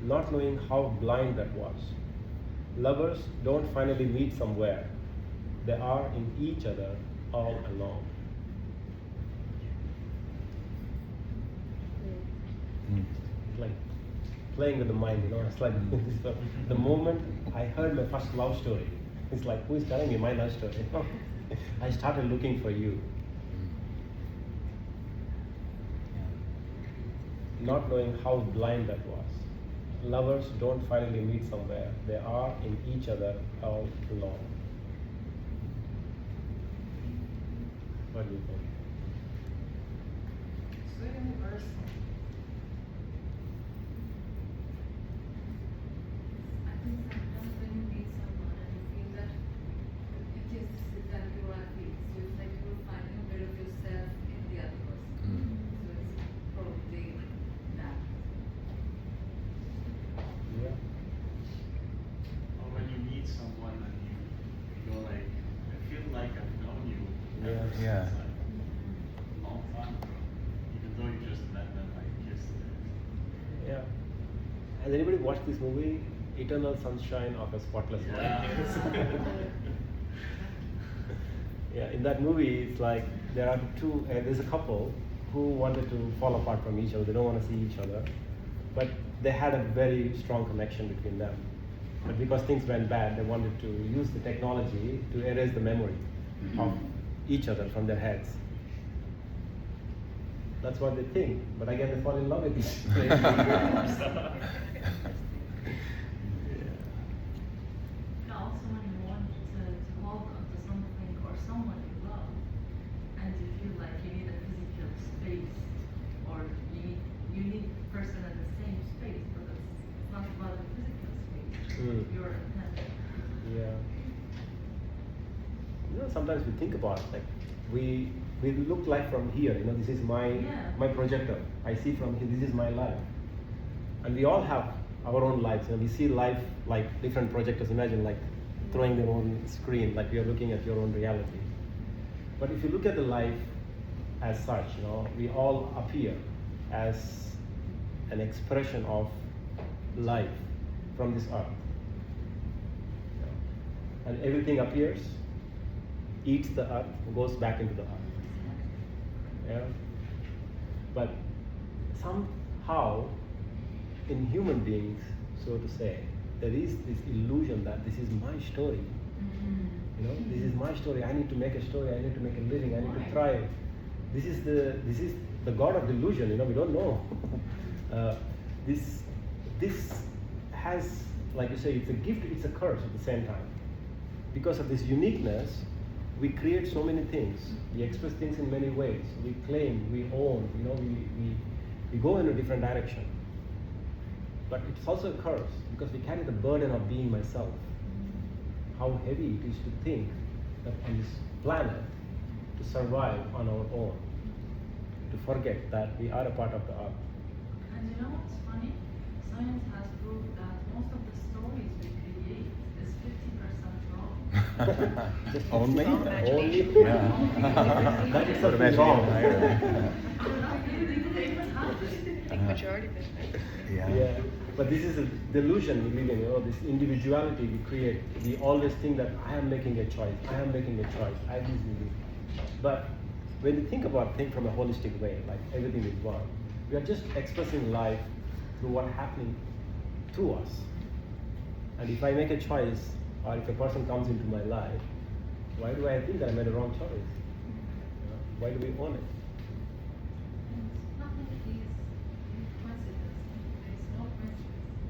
not knowing how blind that was. Lovers don't finally meet somewhere. They are in each other all along. It's like playing with the mind, It's like the moment I heard my first love story, it's like, who is telling me my love story? I started looking for you. Not knowing how blind that was. Lovers don't finally meet somewhere. They are in each other all along. What do you think? It's very universal. I think sometimes when you meet someone and you feel that it is exactly what I feel. So it's like you're finding a bit of yourself in the other person. So it's probably that. Yeah. Or when you meet someone and you go like, I feel like I've known you ever since Yeah. like a long time ago, even though you just met them like yesterday. Yeah. Has anybody watched this movie, Eternal Sunshine of a Spotless Mind? Yeah, in that movie, it's like there's a couple who wanted to fall apart from each other. They don't want to see each other, but they had a very strong connection between them. But because things went bad, they wanted to use the technology to erase the memory. of each other from their heads. That's what they think, but again they fall in love with each other. Also, when you want to hold on to something or someone you love, and you feel like you need a physical space, or you need the person in the same space, but it's not about the physical space. You're Yeah. Sometimes we think about like we look like from here. This is my projector. I see from here. This is my life, and we all have our own lives. We see life like different projectors. Imagine like throwing their own screen, like you're looking at your own reality. But if you look at the life as such, we all appear as an expression of life from this earth. And everything appears, eats the earth, goes back into the earth. Yeah? But somehow, in human beings, so to say, there is this illusion that this is my story. This is my story. I need to make a story. I need to make a living. I need to thrive. This is the god of delusion. We don't know. This has, like you say, it's a gift. It's a curse at the same time. Because of this uniqueness, we create so many things. We express things in many ways. We claim. We own. We go in a different direction. But it's also a curse because we carry the burden of being myself. How heavy it is to think that on this planet, to survive on our own, to forget that we are a part of the earth. And you know what's funny? Science has proved that most of the stories we create is 50% wrong. Only? Only? Yeah. That is something wrong. I think majority of it. Yeah. But this is a delusion we live in, this individuality we create. We always think that I am making a choice, I am making a choice, I do this. But when you think about things from a holistic way, like everything is one, we are just expressing life through what's happening to us. And if I make a choice, or if a person comes into my life, why do I think that I made a wrong choice? Why do we own it? Nothing is coincidence. There is no coincidence.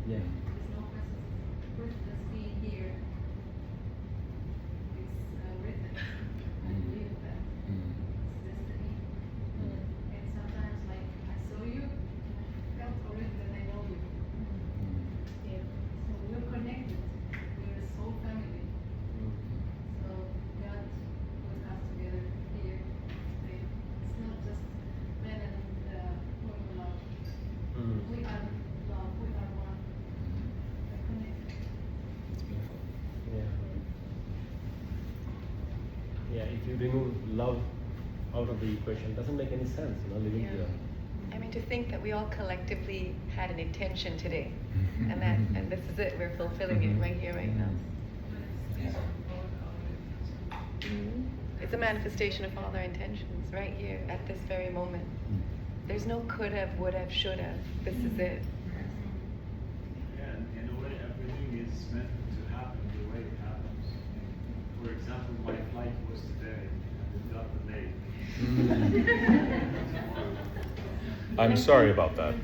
Yeah. There is no coincidence. Coincidence being here is written. I believe that. It's destiny. And sometimes, like, I saw you, I felt already that I know you. Yeah. So we're connected. We're a soul family. So God put us together here. It's not just men and women love. We are love. We are one. We're connected. Yeah. Yeah, if you remove love out of the equation, it doesn't make any sense, living here. I mean, to think that we all collectively had an intention today, and this is it. We're fulfilling it right here, right now. It's a manifestation of all our intentions right here at this very moment. There's no could have, would have, should have. This is it. Yeah, and in a way, everything is meant to happen the way it happens. For example, my flight was today, and it got delayed. I'm sorry about that.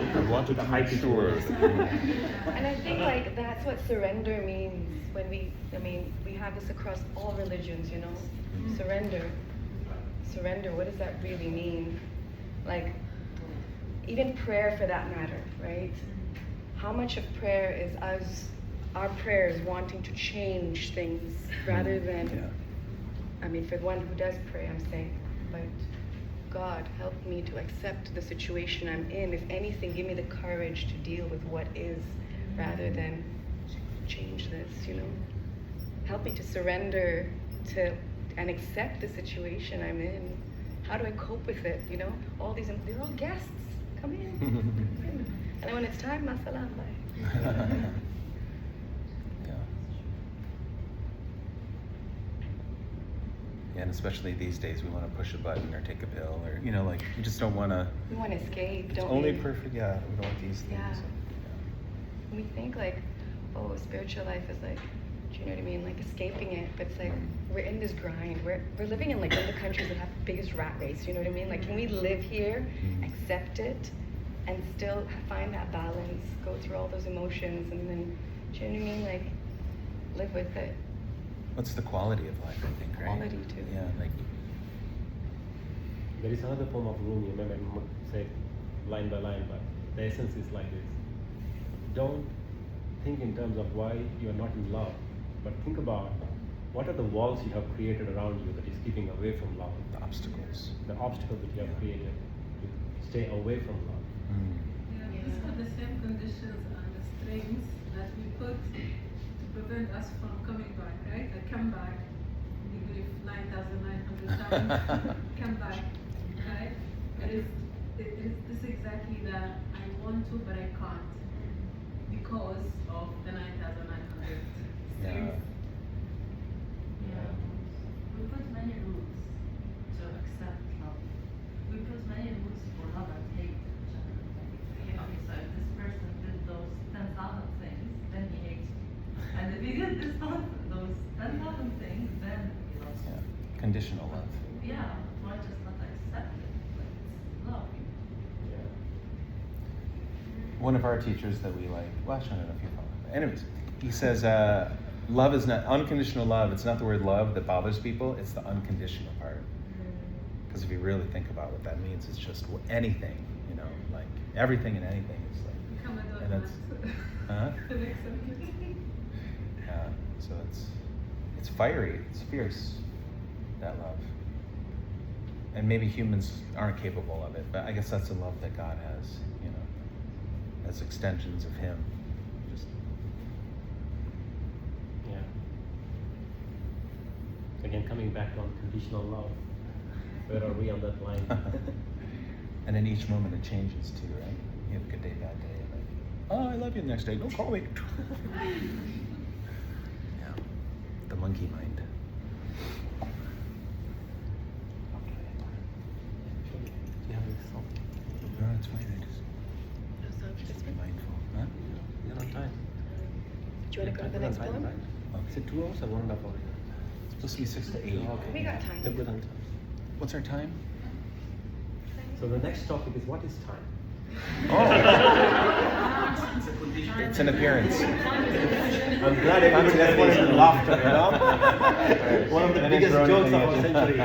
I wanted to make sure. And I think like that's what surrender means when we have this across all religions, Surrender. Surrender, what does that really mean? Like, even prayer for that matter, right? How much of prayer is our prayers wanting to change things rather than, for the one who does pray, I'm saying, but God, help me to accept the situation I'm in. If anything, give me the courage to deal with what is rather than change this, Help me to surrender to and accept the situation I'm in. How do I cope with it, All these, they're all guests. Come in. And then when it's time, masalam, bye. And especially these days, we want to push a button or take a pill, or we just don't want to. We want to escape, don't only we? perfect, we don't want these things. Yeah. We think like, spiritual life is like Do you know what I mean? Like escaping it, but it's like we're in this grind. We're living in like one of the countries that have the biggest rat race. You know what I mean? Like, can we live here, accept it, and still find that balance? Go through all those emotions, and then, do you know what I mean? Like, live with it. What's the quality of life? I think, right? Quality too. Yeah, like. There is another poem of Rumi. Maybe I won't say line by line, but the essence is like this: don't think in terms of why you are not in love, but think about what are the walls you have created around you that is keeping away from love. The obstacles. The obstacles that you have created to stay away from love. Yeah, these are the same conditions and the strings that we put to prevent us from coming back, right? I come back, we live 9,900 times, come back, right? It is this exactly that I want to, but I can't because of the 9,900 strings. Yeah. We put many rules to accept love. We put many rules for love and hate each other. You know, so if this person did those 10,000 things, then he hates me. And if he did those 10,000 things, then he loves me. Conditional love. Yeah, why just not accept it? Like, it's love. One of our teachers that we like, well, actually, I don't know if you follow him. Anyways, he says, love is not, unconditional love, it's not the word love that bothers people, it's the unconditional part. Because if you really think about what that means, it's just anything, you know, like everything and anything is like, and that's, huh? Yeah, so it's fiery, it's fierce, that love. And maybe humans aren't capable of it, but I guess that's the love that God has, you know, as extensions of Him. Just yeah. Again, coming back to unconditional love. Where are we on that line? And in each moment it changes too, right? You have a good day, bad day. Like, oh, I love you the next day. Don't call me. Yeah, the monkey mind. No, it's fine. I just be mindful. Huh? You're on time. Do you want to go to the next poem? Is it 2 hours or 1.5 hours? It's supposed to be 6 to 8. Okay. We got time. We're good on time. What's our time? So the next topic is what is time? Oh. It's an appearance. I'm glad everybody responded to laughter, you know? One of the biggest jokes of our century.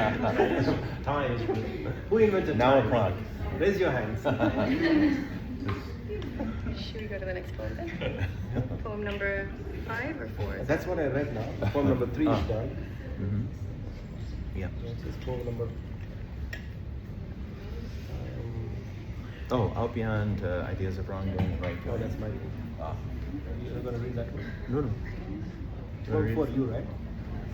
Time. Who invented now time? o'clock. Raise your hands. Should we go to the next poem then? Poem number 5 or 4? That's what I read now. Poem number 3 is done. Mm-hmm. Yeah. This is poem number. Oh, out beyond ideas of wrongdoing and right doing. Oh, that's my. You're going to read that one? No, no. Poem 4, you, right?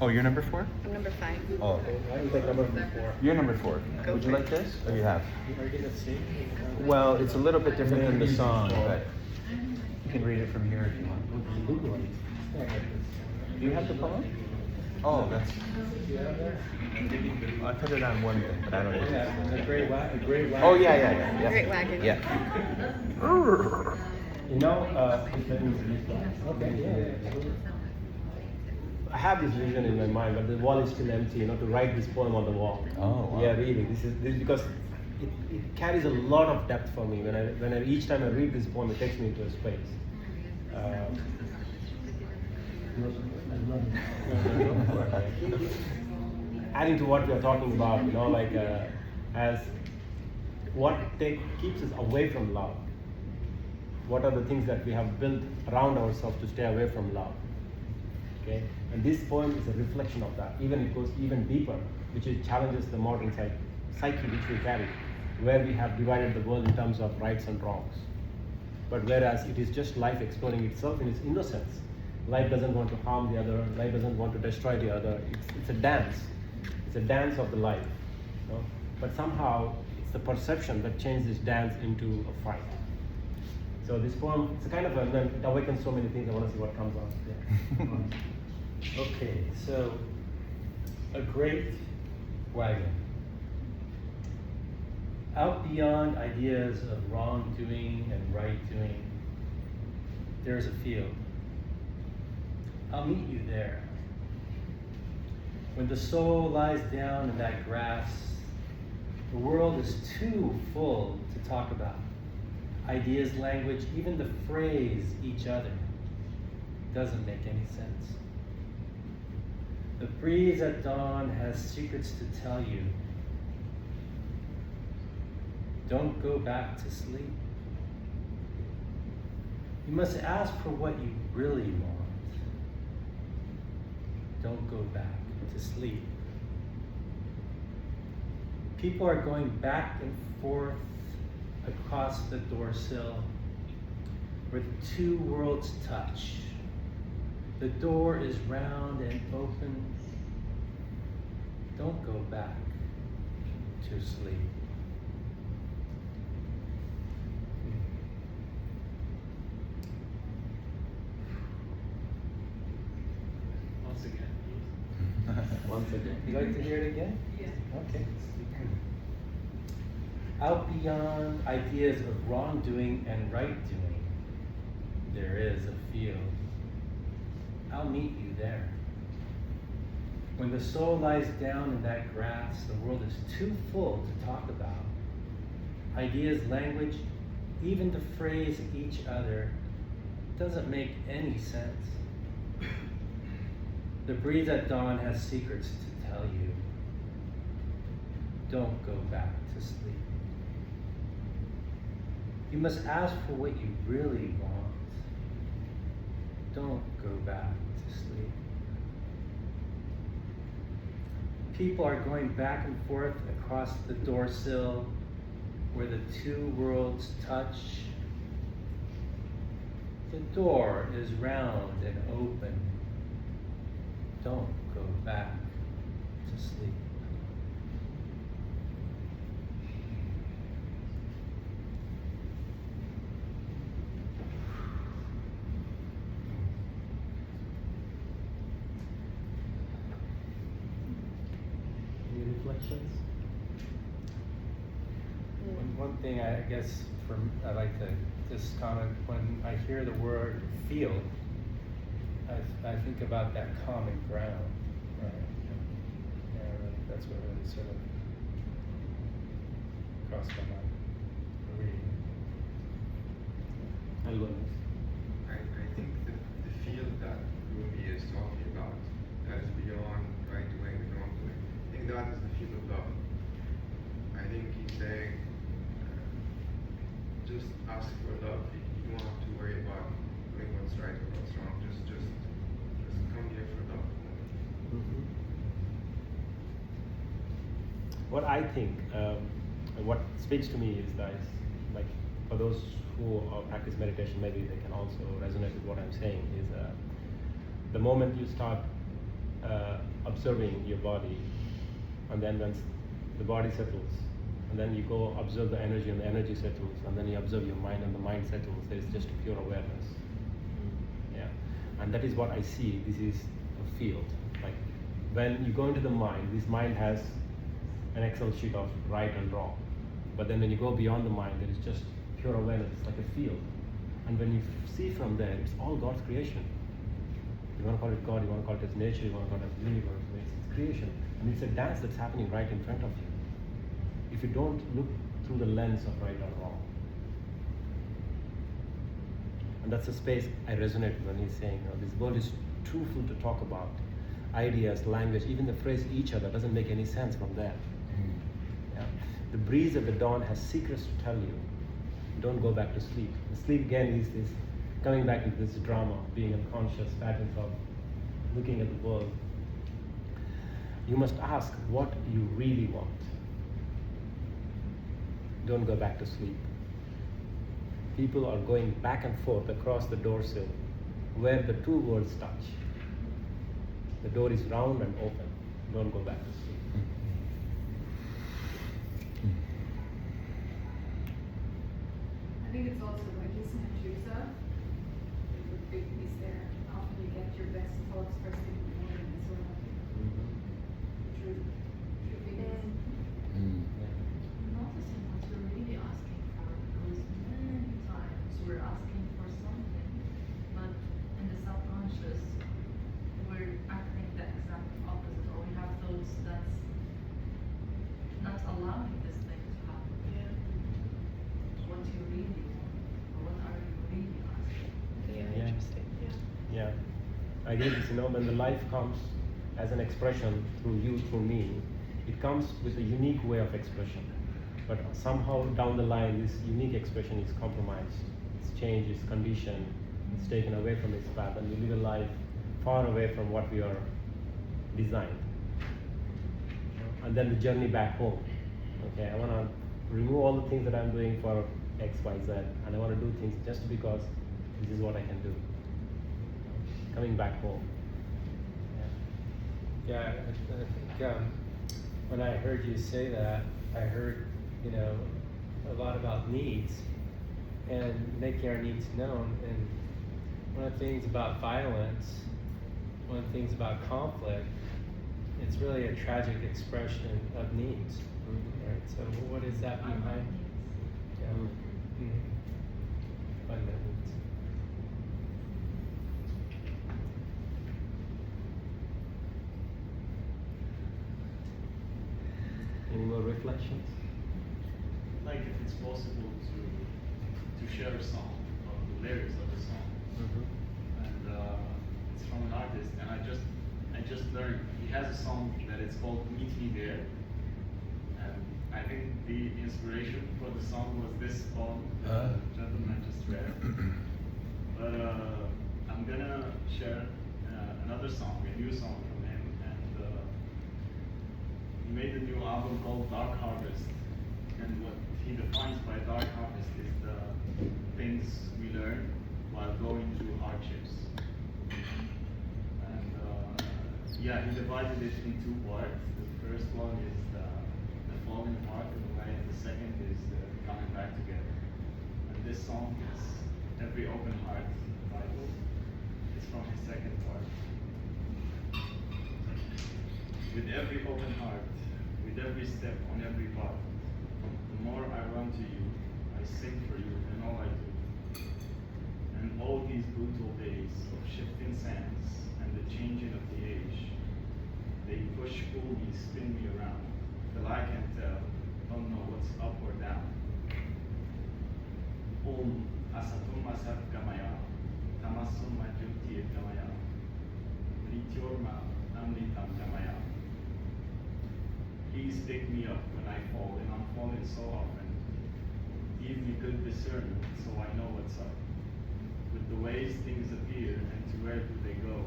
Oh, you're number 4? I'm number 5. Oh. Okay, I will take number 4. You're number 4. Go Would you for like it. this? Or you have? Are you going to sing? Well, it's a little bit different than the song, but you can read it from here if you want. Do you have the poem? Oh, that's. I put it on one thing, but I don't know. A great wagon. Oh, yeah. Great wagon. Yeah. You know, okay, yeah. I have this vision in my mind, but the wall is still empty, you know, to write this poem on the wall. Oh, wow. Yeah, really. This is because it carries a lot of depth for me. When I each time I read this poem, it takes me into a space. Adding to what we are talking about, you know, like as what keeps us away from love. What are the things that we have built around ourselves to stay away from love? Okay, and this poem is a reflection of that. Even it goes even deeper, which it challenges the modern psyche which we carry, where we have divided the world in terms of rights and wrongs. But whereas it is just life exploring itself in its innocence. Life doesn't want to harm the other. Life doesn't want to destroy the other. It's a dance. It's a dance of the life. You know? But somehow it's the perception that changes this dance into a fight. So this poem, it's a kind of it awakens so many things. I want to see what comes out. Yeah. Okay, so a great wagon. Out beyond ideas of wrongdoing and right doing, there is a field. I'll meet you there. When the soul lies down in that grass, the world is too full to talk about. Ideas, language, even the phrase each other doesn't make any sense. The breeze at dawn has secrets to tell you. Don't go back to sleep. You must ask for what you really want. Don't go back to sleep. People are going back and forth across the door sill where the two worlds touch. The door is round and open. Don't go back to sleep. Once again. Once again. You like to hear it again? Yeah. Okay. Out beyond ideas of wrongdoing and right doing, there is a field. I'll meet you there. When the soul lies down in that grass, the world is too full to talk about. Ideas, language, even the phrase each other doesn't make any sense. The breeze at dawn has secrets to tell you. Don't go back to sleep. You must ask for what you really want. Don't go back to sleep. People are going back and forth across the door sill where the two worlds touch. The door is round and open. Don't go back to sleep. Any reflections? One thing I guess I like to just comment when I hear the word feel, I think about that common ground, right? Yeah, that's what really sort of crossed my mind. Reading. I think the field that Rumi is talking about, that is beyond right doing and wrong doing, I think that is the field of love. I think he's saying, just ask for love. You don't have to worry about doing what's right or what's wrong. Just come here for love. Mm-hmm. What I think, what speaks to me is that, like, for those who practice meditation, maybe they can also resonate with what I'm saying, is the moment you start observing your body, and then once the body settles, and then you go observe the energy, and the energy settles, and then you observe your mind, and the mind settles. There is just pure awareness. Yeah, and that is what I see. This is a field. Like when you go into the mind, this mind has an Excel sheet of right and wrong. But then when you go beyond the mind, there is just pure awareness. It's like a field. And when you see from there, it's all God's creation. You want to call it God, you want to call it as nature, you want to call it as universe. It's creation. And it's a dance that's happening right in front of you. If you don't look through the lens of right or wrong. And that's the space I resonate with when he's saying, this world is too full to talk about. Ideas, language, even the phrase each other doesn't make any sense from there. Yeah. The breeze at the dawn has secrets to tell you. Don't go back to sleep. The sleep again is this coming back into this drama, being unconscious, patterns of looking at the world. You must ask what you really want. Don't go back to sleep. People are going back and forth across the door sill where the two worlds touch. The door is round and open. Don't go back to sleep. I think it's also like listening to yourself. There's a big piece there. Often you get your best thoughts first thing in the morning as well. True feelings. I'm noticing what we're really asking for, because many times we're asking for something, but in the subconscious idea is, when the life comes as an expression through you, through me, it comes with a unique way of expression. But somehow down the line, this unique expression is compromised, it's changed, it's conditioned, it's taken away from its path, and we live a life far away from what we are designed. And then the journey back home. Okay, I want to remove all the things that I'm doing for X, Y, Z, and I want to do things just because this is what I can do. Coming back home. Yeah, I think when I heard you say that, I heard, a lot about needs and making our needs known. And one of the things about violence, one of the things about conflict, it's really a tragic expression of needs. Right? So what is that behind? Yeah. Unmet needs. Any more reflections? Like if it's possible to share a song or the lyrics of a song, and it's from an artist, and I just learned he has a song that it's called "Meet Me There," and I think the inspiration for the song was this poem the gentleman just read. But I'm gonna share another song, a new song from him, and he made a new album called Dark Harvest. And what he defines by dark harvest is the things we learn while going through hardships. And yeah, he divided it in two parts. The first one is the falling apart in a way, and the second is coming back together. And this song is Every Open Heart Bible. It's from his second part. With every open heart, with every step on every path, the more I run to you, I sing for you in all I do. And all these brutal days of shifting sands and the changing of the age, they push, pull me, spin me around, till I can tell, don't know what's up or down. Asatum asat kamaya, tamasum majuti kamaya, Rityorma amritam kamaya. Please pick me up when I fall, and I'm falling so often. Give me good discernment so I know what's up. With the ways things appear, and to where do they go,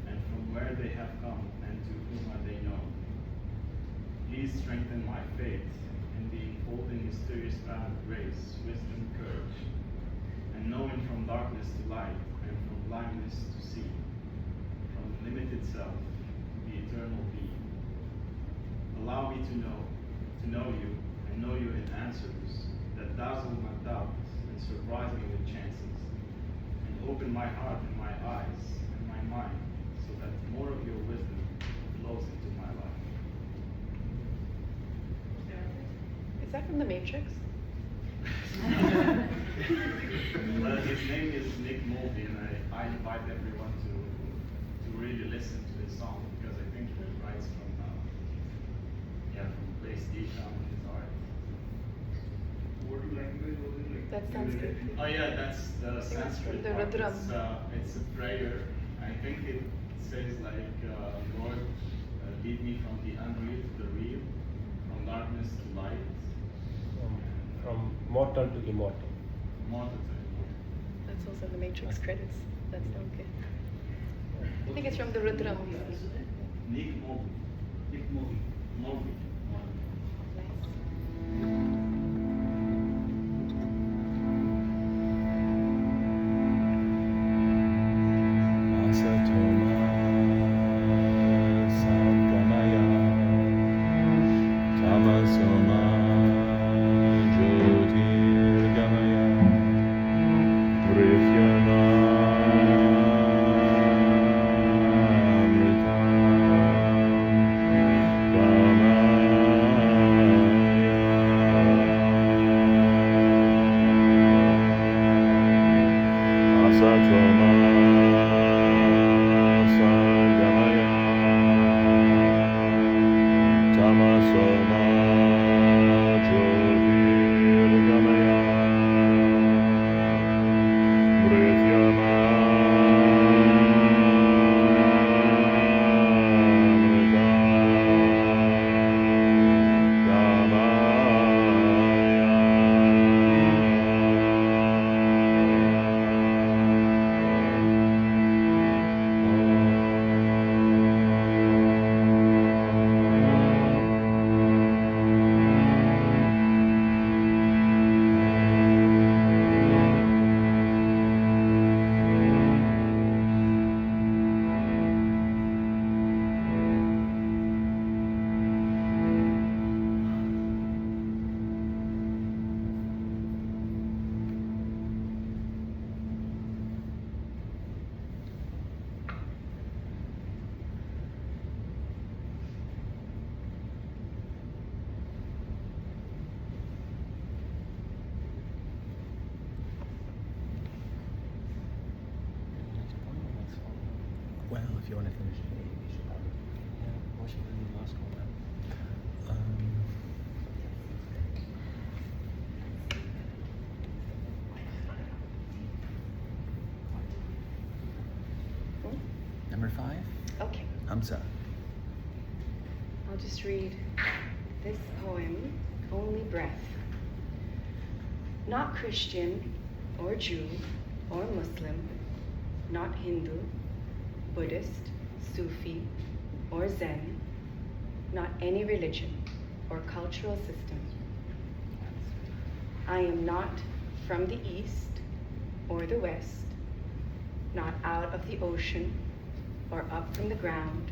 and from where they have come, and to whom are they known. Please strengthen my faith in the unfolding mysterious path of grace, wisdom, courage, and knowing from darkness to light, and from blindness to see, from the limited self to the eternal being. Allow me to know you, and know you in answers that dazzle my doubts and surprise me with chances, and open my heart and my eyes and my mind so that more of your wisdom flows into my life. Is that from The Matrix? Well, his name is Nick Mulvey, and I invite everyone to really listen to his song, because I think he writes from place deep down in his heart. What language was it like? That Sanskrit. Oh yeah, that's the Sanskrit part. Rudram. It's a prayer. I think it says like, Lord, lead me from the unreal to the real, from darkness to light. From mortal to immortal. Mortal to immortal. That's also The Matrix credits. That's okay. I think it's from the Rudram. Nick Mulvey. Nick Mulvey. Mulvey. Well, if you want to finish, you should probably. Yeah, what should we do last one? Number 5? Okay. Hamza. I'll just read this poem, Only Breath. Not Christian or Jew or Muslim, not Hindu, Buddhist, Sufi, or Zen, not any religion or cultural system. I am not from the East or the West, not out of the ocean or up from the ground,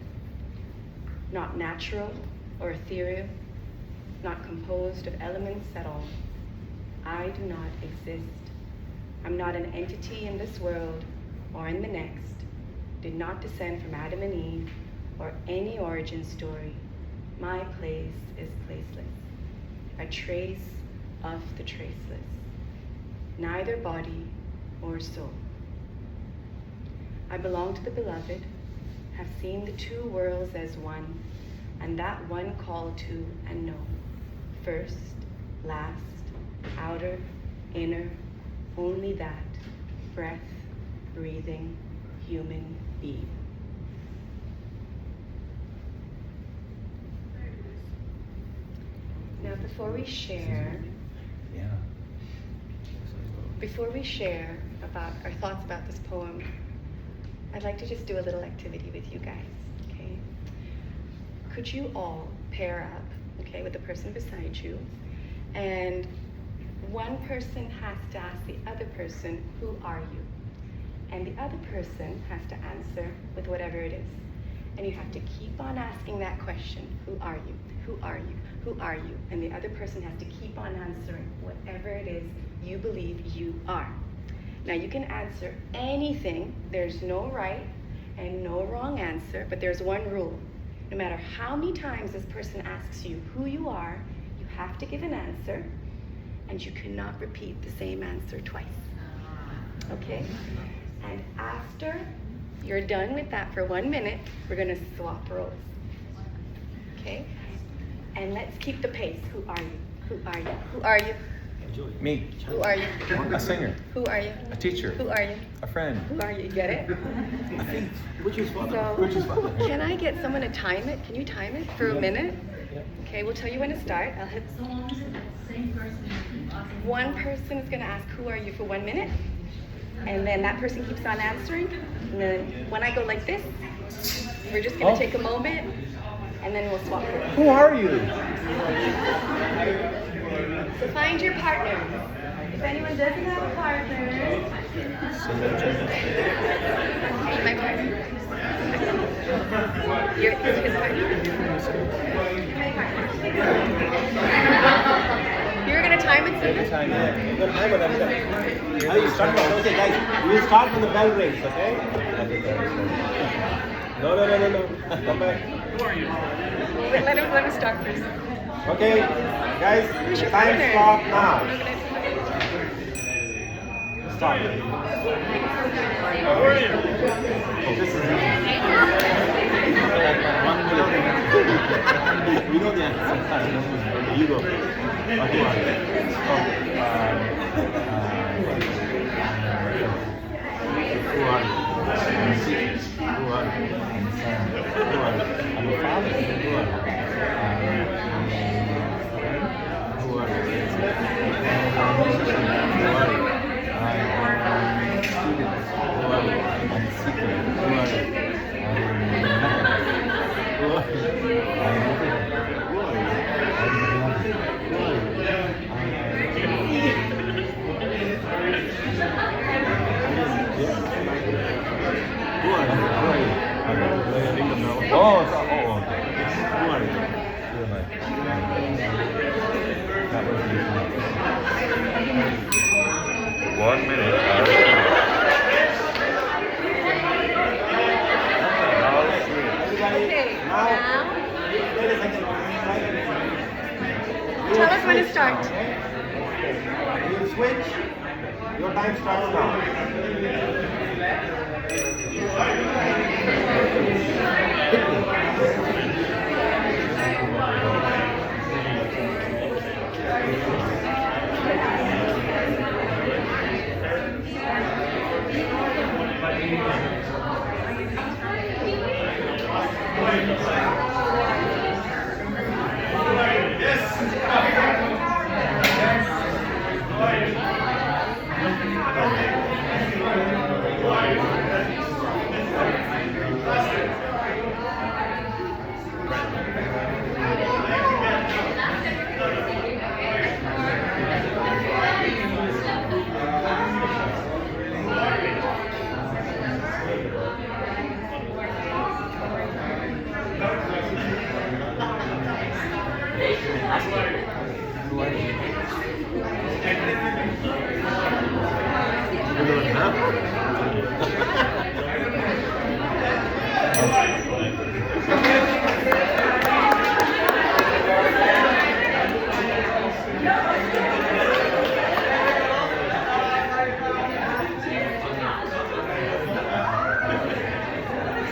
not natural or ethereal, not composed of elements at all. I do not exist. I'm not an entity in this world or in the next, did not descend from Adam and Eve or any origin story. My place is placeless, a trace of the traceless, neither body or soul. I belong to the beloved, have seen the two worlds as one, and that one called to and known. First, last, outer, inner, only that, breath, breathing, human being. Now before we share about our thoughts about this poem, I'd like to just do a little activity with you guys, okay? Could you all pair up, okay, with the person beside you, and one person has to ask the other person, who are you? And the other person has to answer with whatever it is. And you have to keep on asking that question, who are you? Who are you? Who are you? And the other person has to keep on answering whatever it is you believe you are. Now you can answer anything. There's no right and no wrong answer, but there's one rule. No matter how many times this person asks you who you are, you have to give an answer, and you cannot repeat the same answer twice. Okay? And after you're done with that for 1 minute, we're gonna swap roles. Okay? And let's keep the pace. Who are you? Who are you? Who are you? Me. Who are you? A singer. Who are you? A teacher. Who are you? A friend. Who are you? You get it? A thief. Which is fun. So, can I get someone to time it? Can you time it for a minute? Okay, we'll tell you when to start. I'll hit. So long as the same person keeps asking. One person is gonna ask, who are you, for 1 minute? And then that person keeps on answering. And then when I go like this, we're just gonna take a moment, and then we'll swap roles. Who are you? So find your partner. If anyone doesn't have a partner, my partner. You're his partner. My partner. You're gonna time it, Susan? Time it. How you start? Okay, guys, we will start when the bell rings, okay? No. Come back. Who are you? Let him start first. Okay, guys, Who's your time partner? stop now. Start. Who are you? This is we know the answer. Okay, you go. Okay, who are you? I'm a secret. Who are you? I'm a son. Who are you? I'm a father. Who are you? Who are you? I'm a musician. Who are you? I'm a student. Who are you? I'm a secret. Who are you? Who are you? I'm everything. Who are you? I'm nothing. Who are Who are you? Oh, okay. Who are you? Who am I? That was easy. 1 minute. So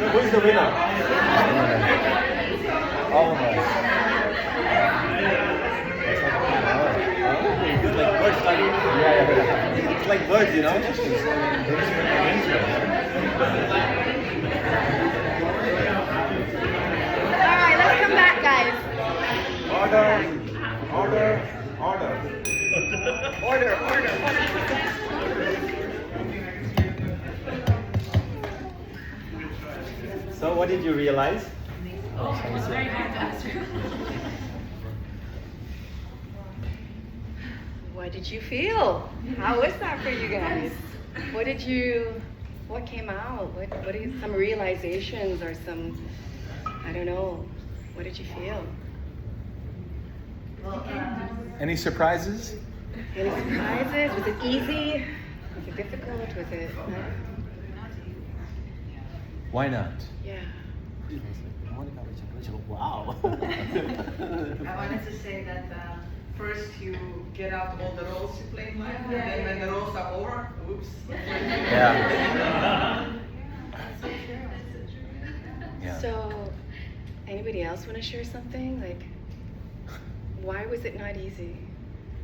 who is the winner? All of us. It's like birds, like, yeah. It's like birds, you know? Alright, let's come back, guys. Order. Order. So what did you realize? It was very hard to answer. What did you feel? How was that for you guys? What came out? What are some realizations or some, I don't know, what did you feel? Any surprises? Any surprises? Was it easy? Was it difficult? Was it? Why not? Yeah. Wow. I wanted to say that first you get out all the roles you play in life, and then when the roles are over, oops. Yeah. So, anybody else want to share something? Like, why was it not easy?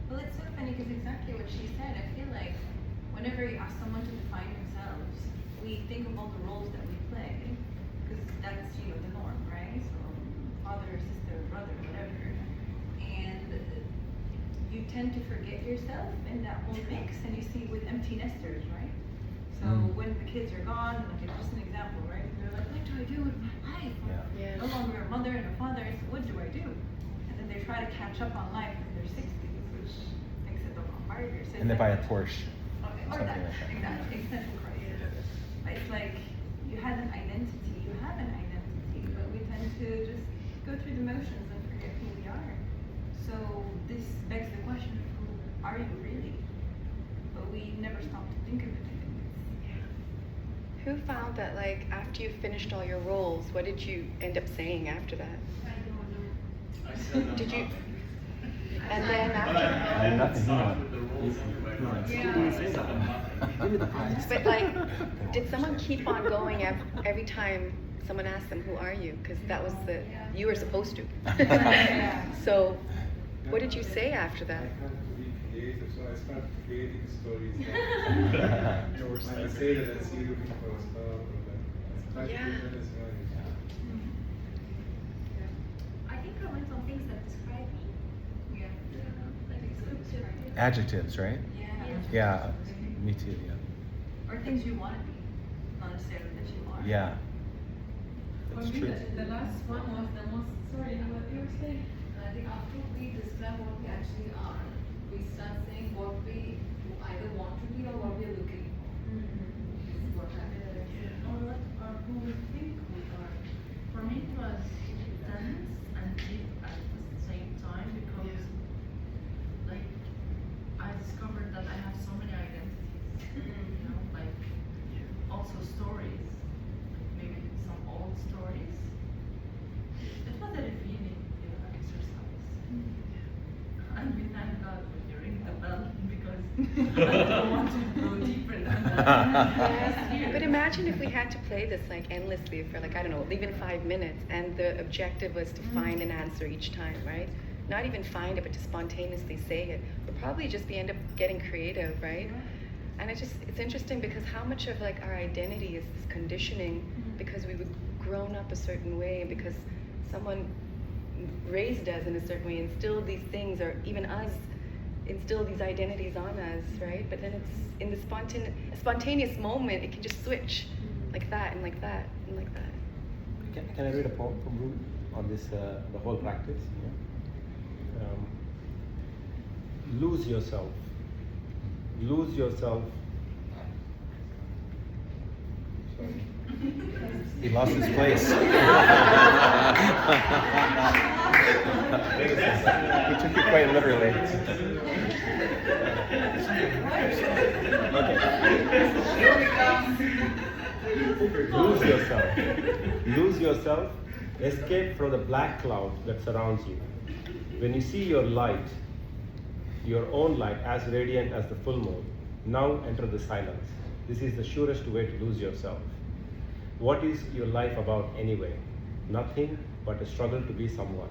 Well, it's so funny because exactly what she said. I feel like whenever you ask someone to define themselves, we think of all the roles that we play, because that's, you know, the norm, right? So father, sister, brother, whatever. And you tend to forget yourself in that whole mix, and you see with empty nesters, right? So when the kids are gone, like just an example, right? They're like, what do I do with my life? Yeah. No longer a mother and a father, so what do I do? And then they try to catch up on life in their 60s, which makes it look harder. So And they buy a Porsche. Okay, or that, exactly, existential crisis. It's like you had an identity, you have an identity, but we tend to just go through the motions and forget who we are. So this begs the question of who are you really? But we never stop to think of it. Who found that, like, after you finished all your roles, what did you end up saying after that? I said no, Did you? nothing. And then after? But like, did someone keep on going every time someone asked them, who are you? Because that was you were supposed to. So, what did you say after that? Creative, so I started creating stories. I say that I see looking for a star or that. Yeah. I think I went on things that describe me. Yeah. Like descriptive. Adjectives, right? Yeah, me too, yeah. Or things you want to be, not necessarily that you are. Yeah. For That's me, true. the last one was the most, sorry, what you were saying? I think after we describe what we actually are, we start saying what we either want to be or what we are looking for. This is what I mean. Or who we think we are. For me, it was intense and deep at the same time because, like, I discovered that I have so many identities. You know, like, also stories, like maybe some old stories. It was a revealing exercise. And we thank God when you ring the bell because I don't want to go deeper than that. But imagine if we had to play this like endlessly for like, I don't know, even 5 minutes, and the objective was to find an answer each time, right? Not even find it, but to spontaneously say it. We'll probably just end up getting creative, right? And it's interesting because how much of like our identity is this conditioning because we were grown up a certain way, because someone raised us in a certain way, instilled these things, or even us instilled these identities on us, right? But then it's in the spontaneous moment, it can just switch like that and like that and like that. Can I read a poem from Rumi on this, the whole practice? Yeah? Lose yourself. Lose yourself. Sorry. He lost his place. He took it quite literally. Lose yourself. Lose yourself. Escape from the black cloud that surrounds you. When you see your light, your own light, as radiant as the full moon, now enter the silence. This is the surest way to lose yourself. What is your life about anyway? Nothing but a struggle to be someone.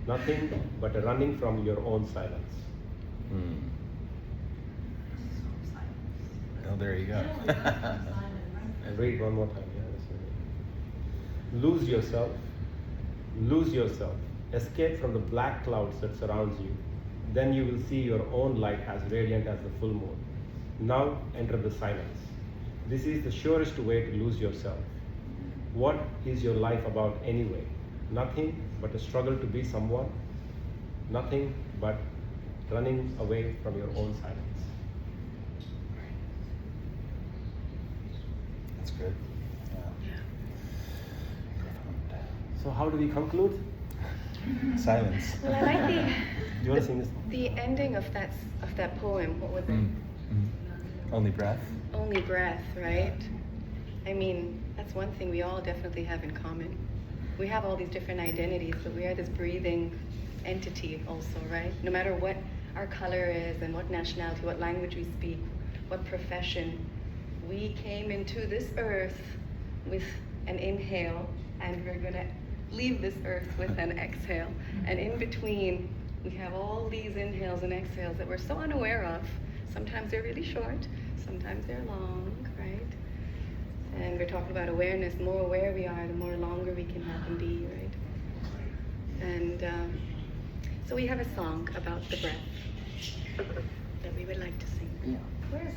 Nothing but a running from your own silence. Oh, there you go. And read one more time. Yeah, lose yourself. Lose yourself. Escape from the black clouds that surrounds you. Then you will see your own light as radiant as the full moon. Now enter the silence. This is the surest way to lose yourself. What is your life about anyway? Nothing but a struggle to be someone. Nothing but running away from your own silence. That's good. So how do we conclude? Silence. Well, I like Do you want to sing this? the ending of that poem. What was it? Only breath. Only breath, right? I mean, that's one thing we all definitely have in common. We have all these different identities, but we are this breathing entity also, right? No matter what our color is and what nationality, what language we speak, what profession, we came into this earth with an inhale, and we're gonna leave this earth with an exhale. And in between, we have all these inhales and exhales that we're so unaware of. Sometimes they're really short, sometimes they're long, right? And we're talking about awareness. The more aware we are, the more longer we can have and be, right? And so we have a song about the breath that we would like to sing. Yeah. Where's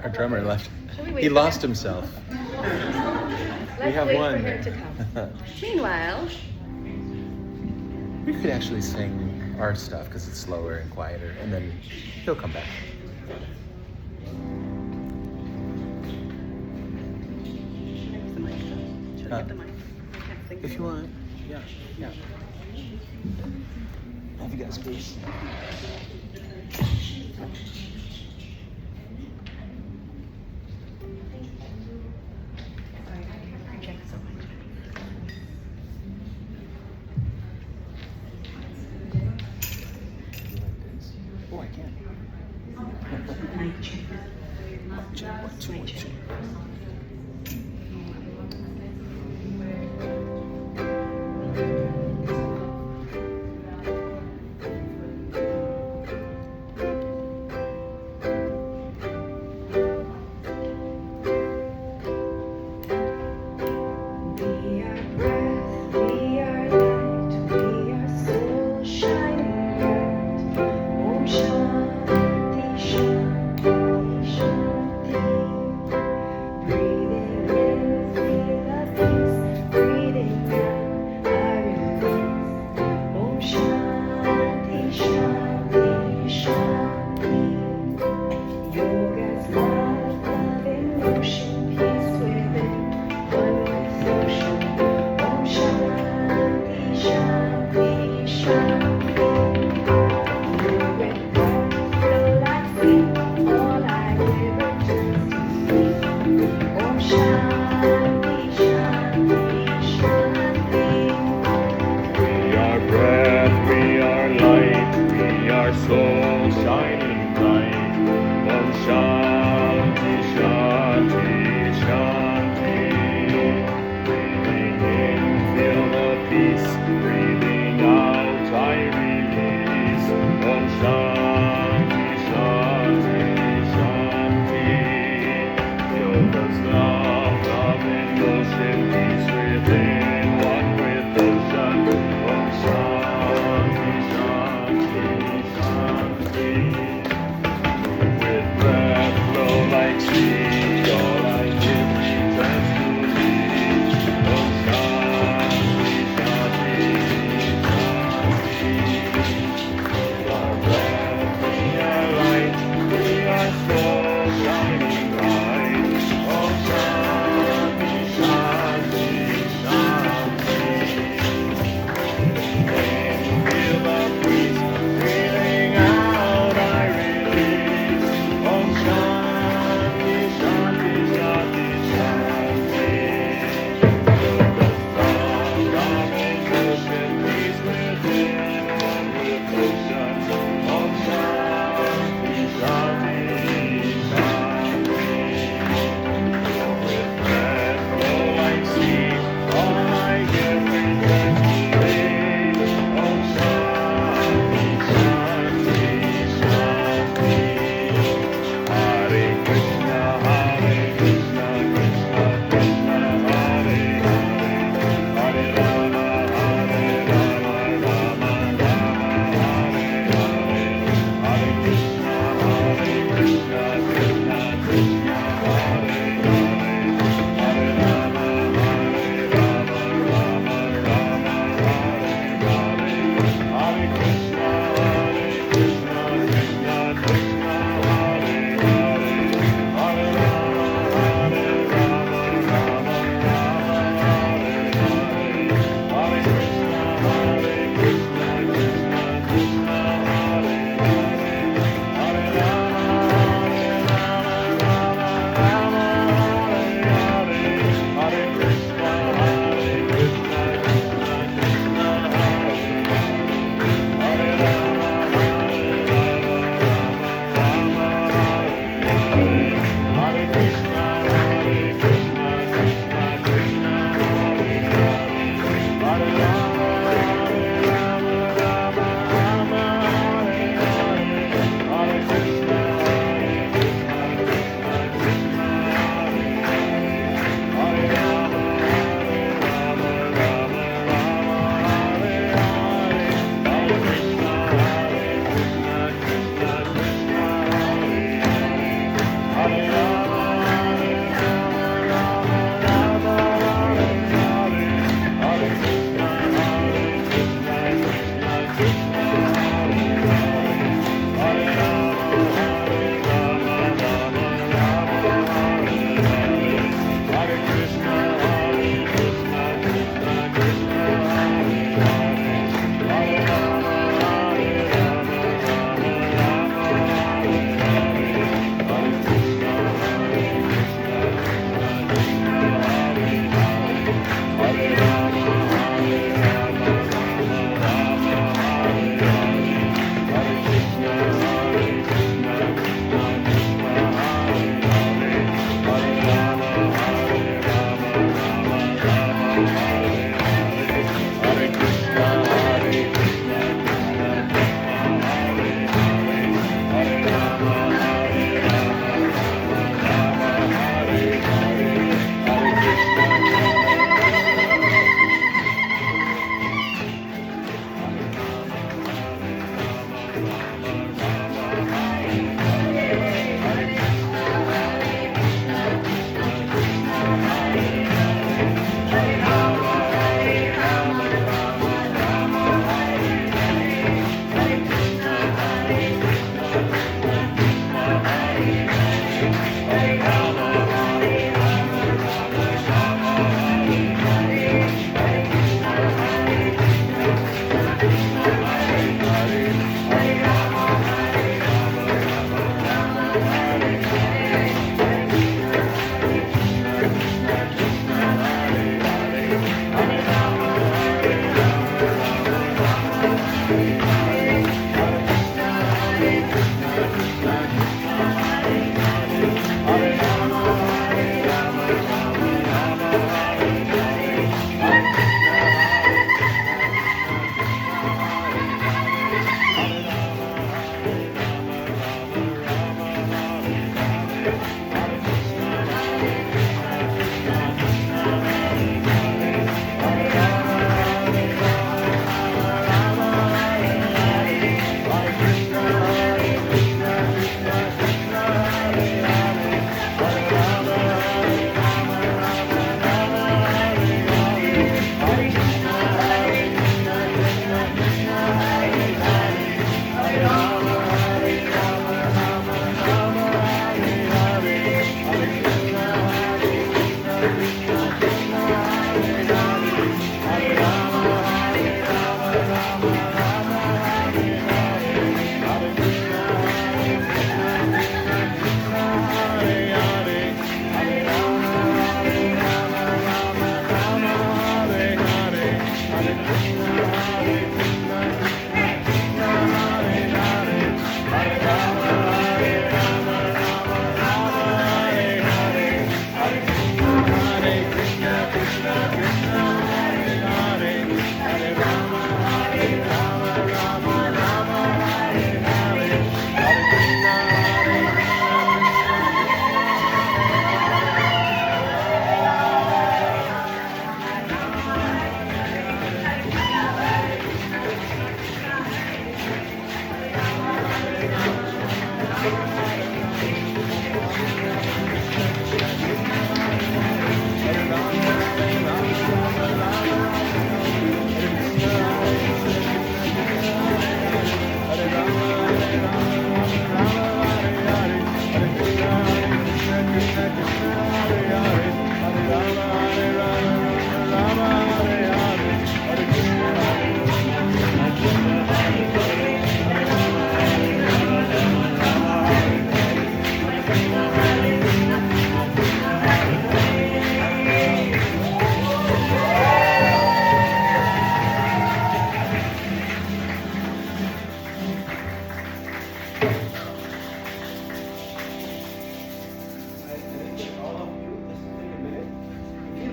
Our drummer left. Shall we wait He for lost him? himself. Let's We have wait one for him there. to come. Meanwhile, We could actually sing our stuff because it's slower and quieter, and then he'll come back. should I get the mic? I can't sing. If you want. Yeah. Yeah. Have you guys please? Oh, I can. Mic check. Mic check. Breathe.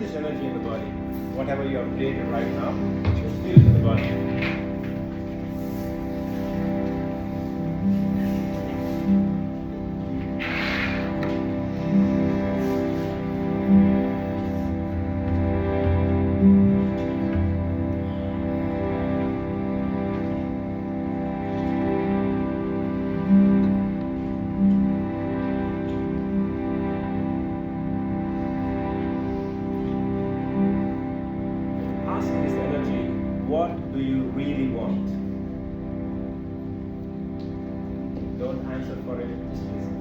this energy in the body. Whatever you have created right now, it should feel in the body. Ask this energy, what do you really want? Don't answer for it, just listen.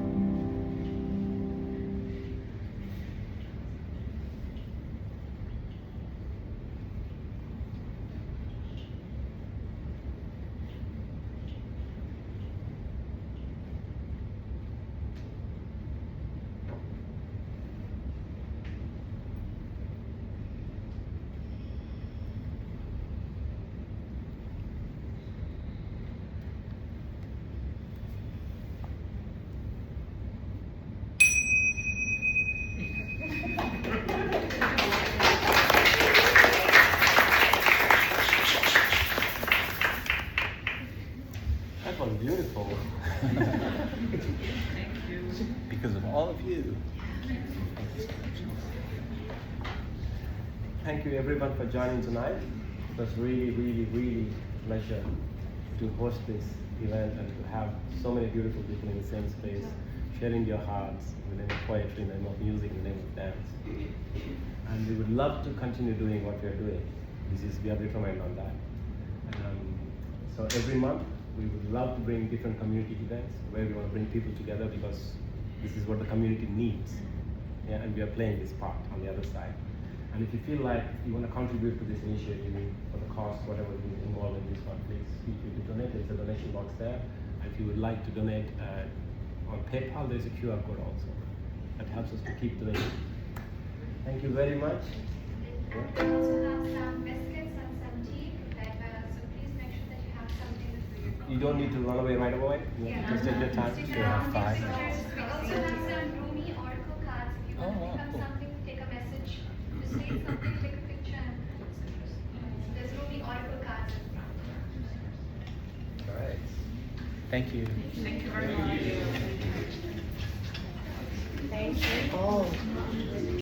That was beautiful. Because of all of you. Thank you everyone for joining tonight. It was really, really, really pleasure to host this event and to have so many beautiful people in the same space, sharing their hearts in the name of poetry, in the name of music, in the name of dance. And we would love to continue doing what we are doing. We are determined on that. So every month, we would love to bring different community events where we want to bring people together because this is what the community needs. Yeah, and we are playing this part on the other side. And if you feel like you want to contribute to this initiative for the cost, whatever is involved in this one, please feel free to donate. There's a donation box there. And if you would like to donate on PayPal, there's a QR code also. That helps us to keep doing it. Thank you very much. And we also have some biscuits and some tea prepared by us, so please make sure that you have something before you go. You don't need to run away right away. Just take your time. Stick Sure. around, take 5 pictures. We also have some Rumi oracle cards. If you want to pick up something, take a message. Just read something, take a picture, and there's Rumi oracle cards in front. All right. Thank you. Thank you very much. Thank you. Oh.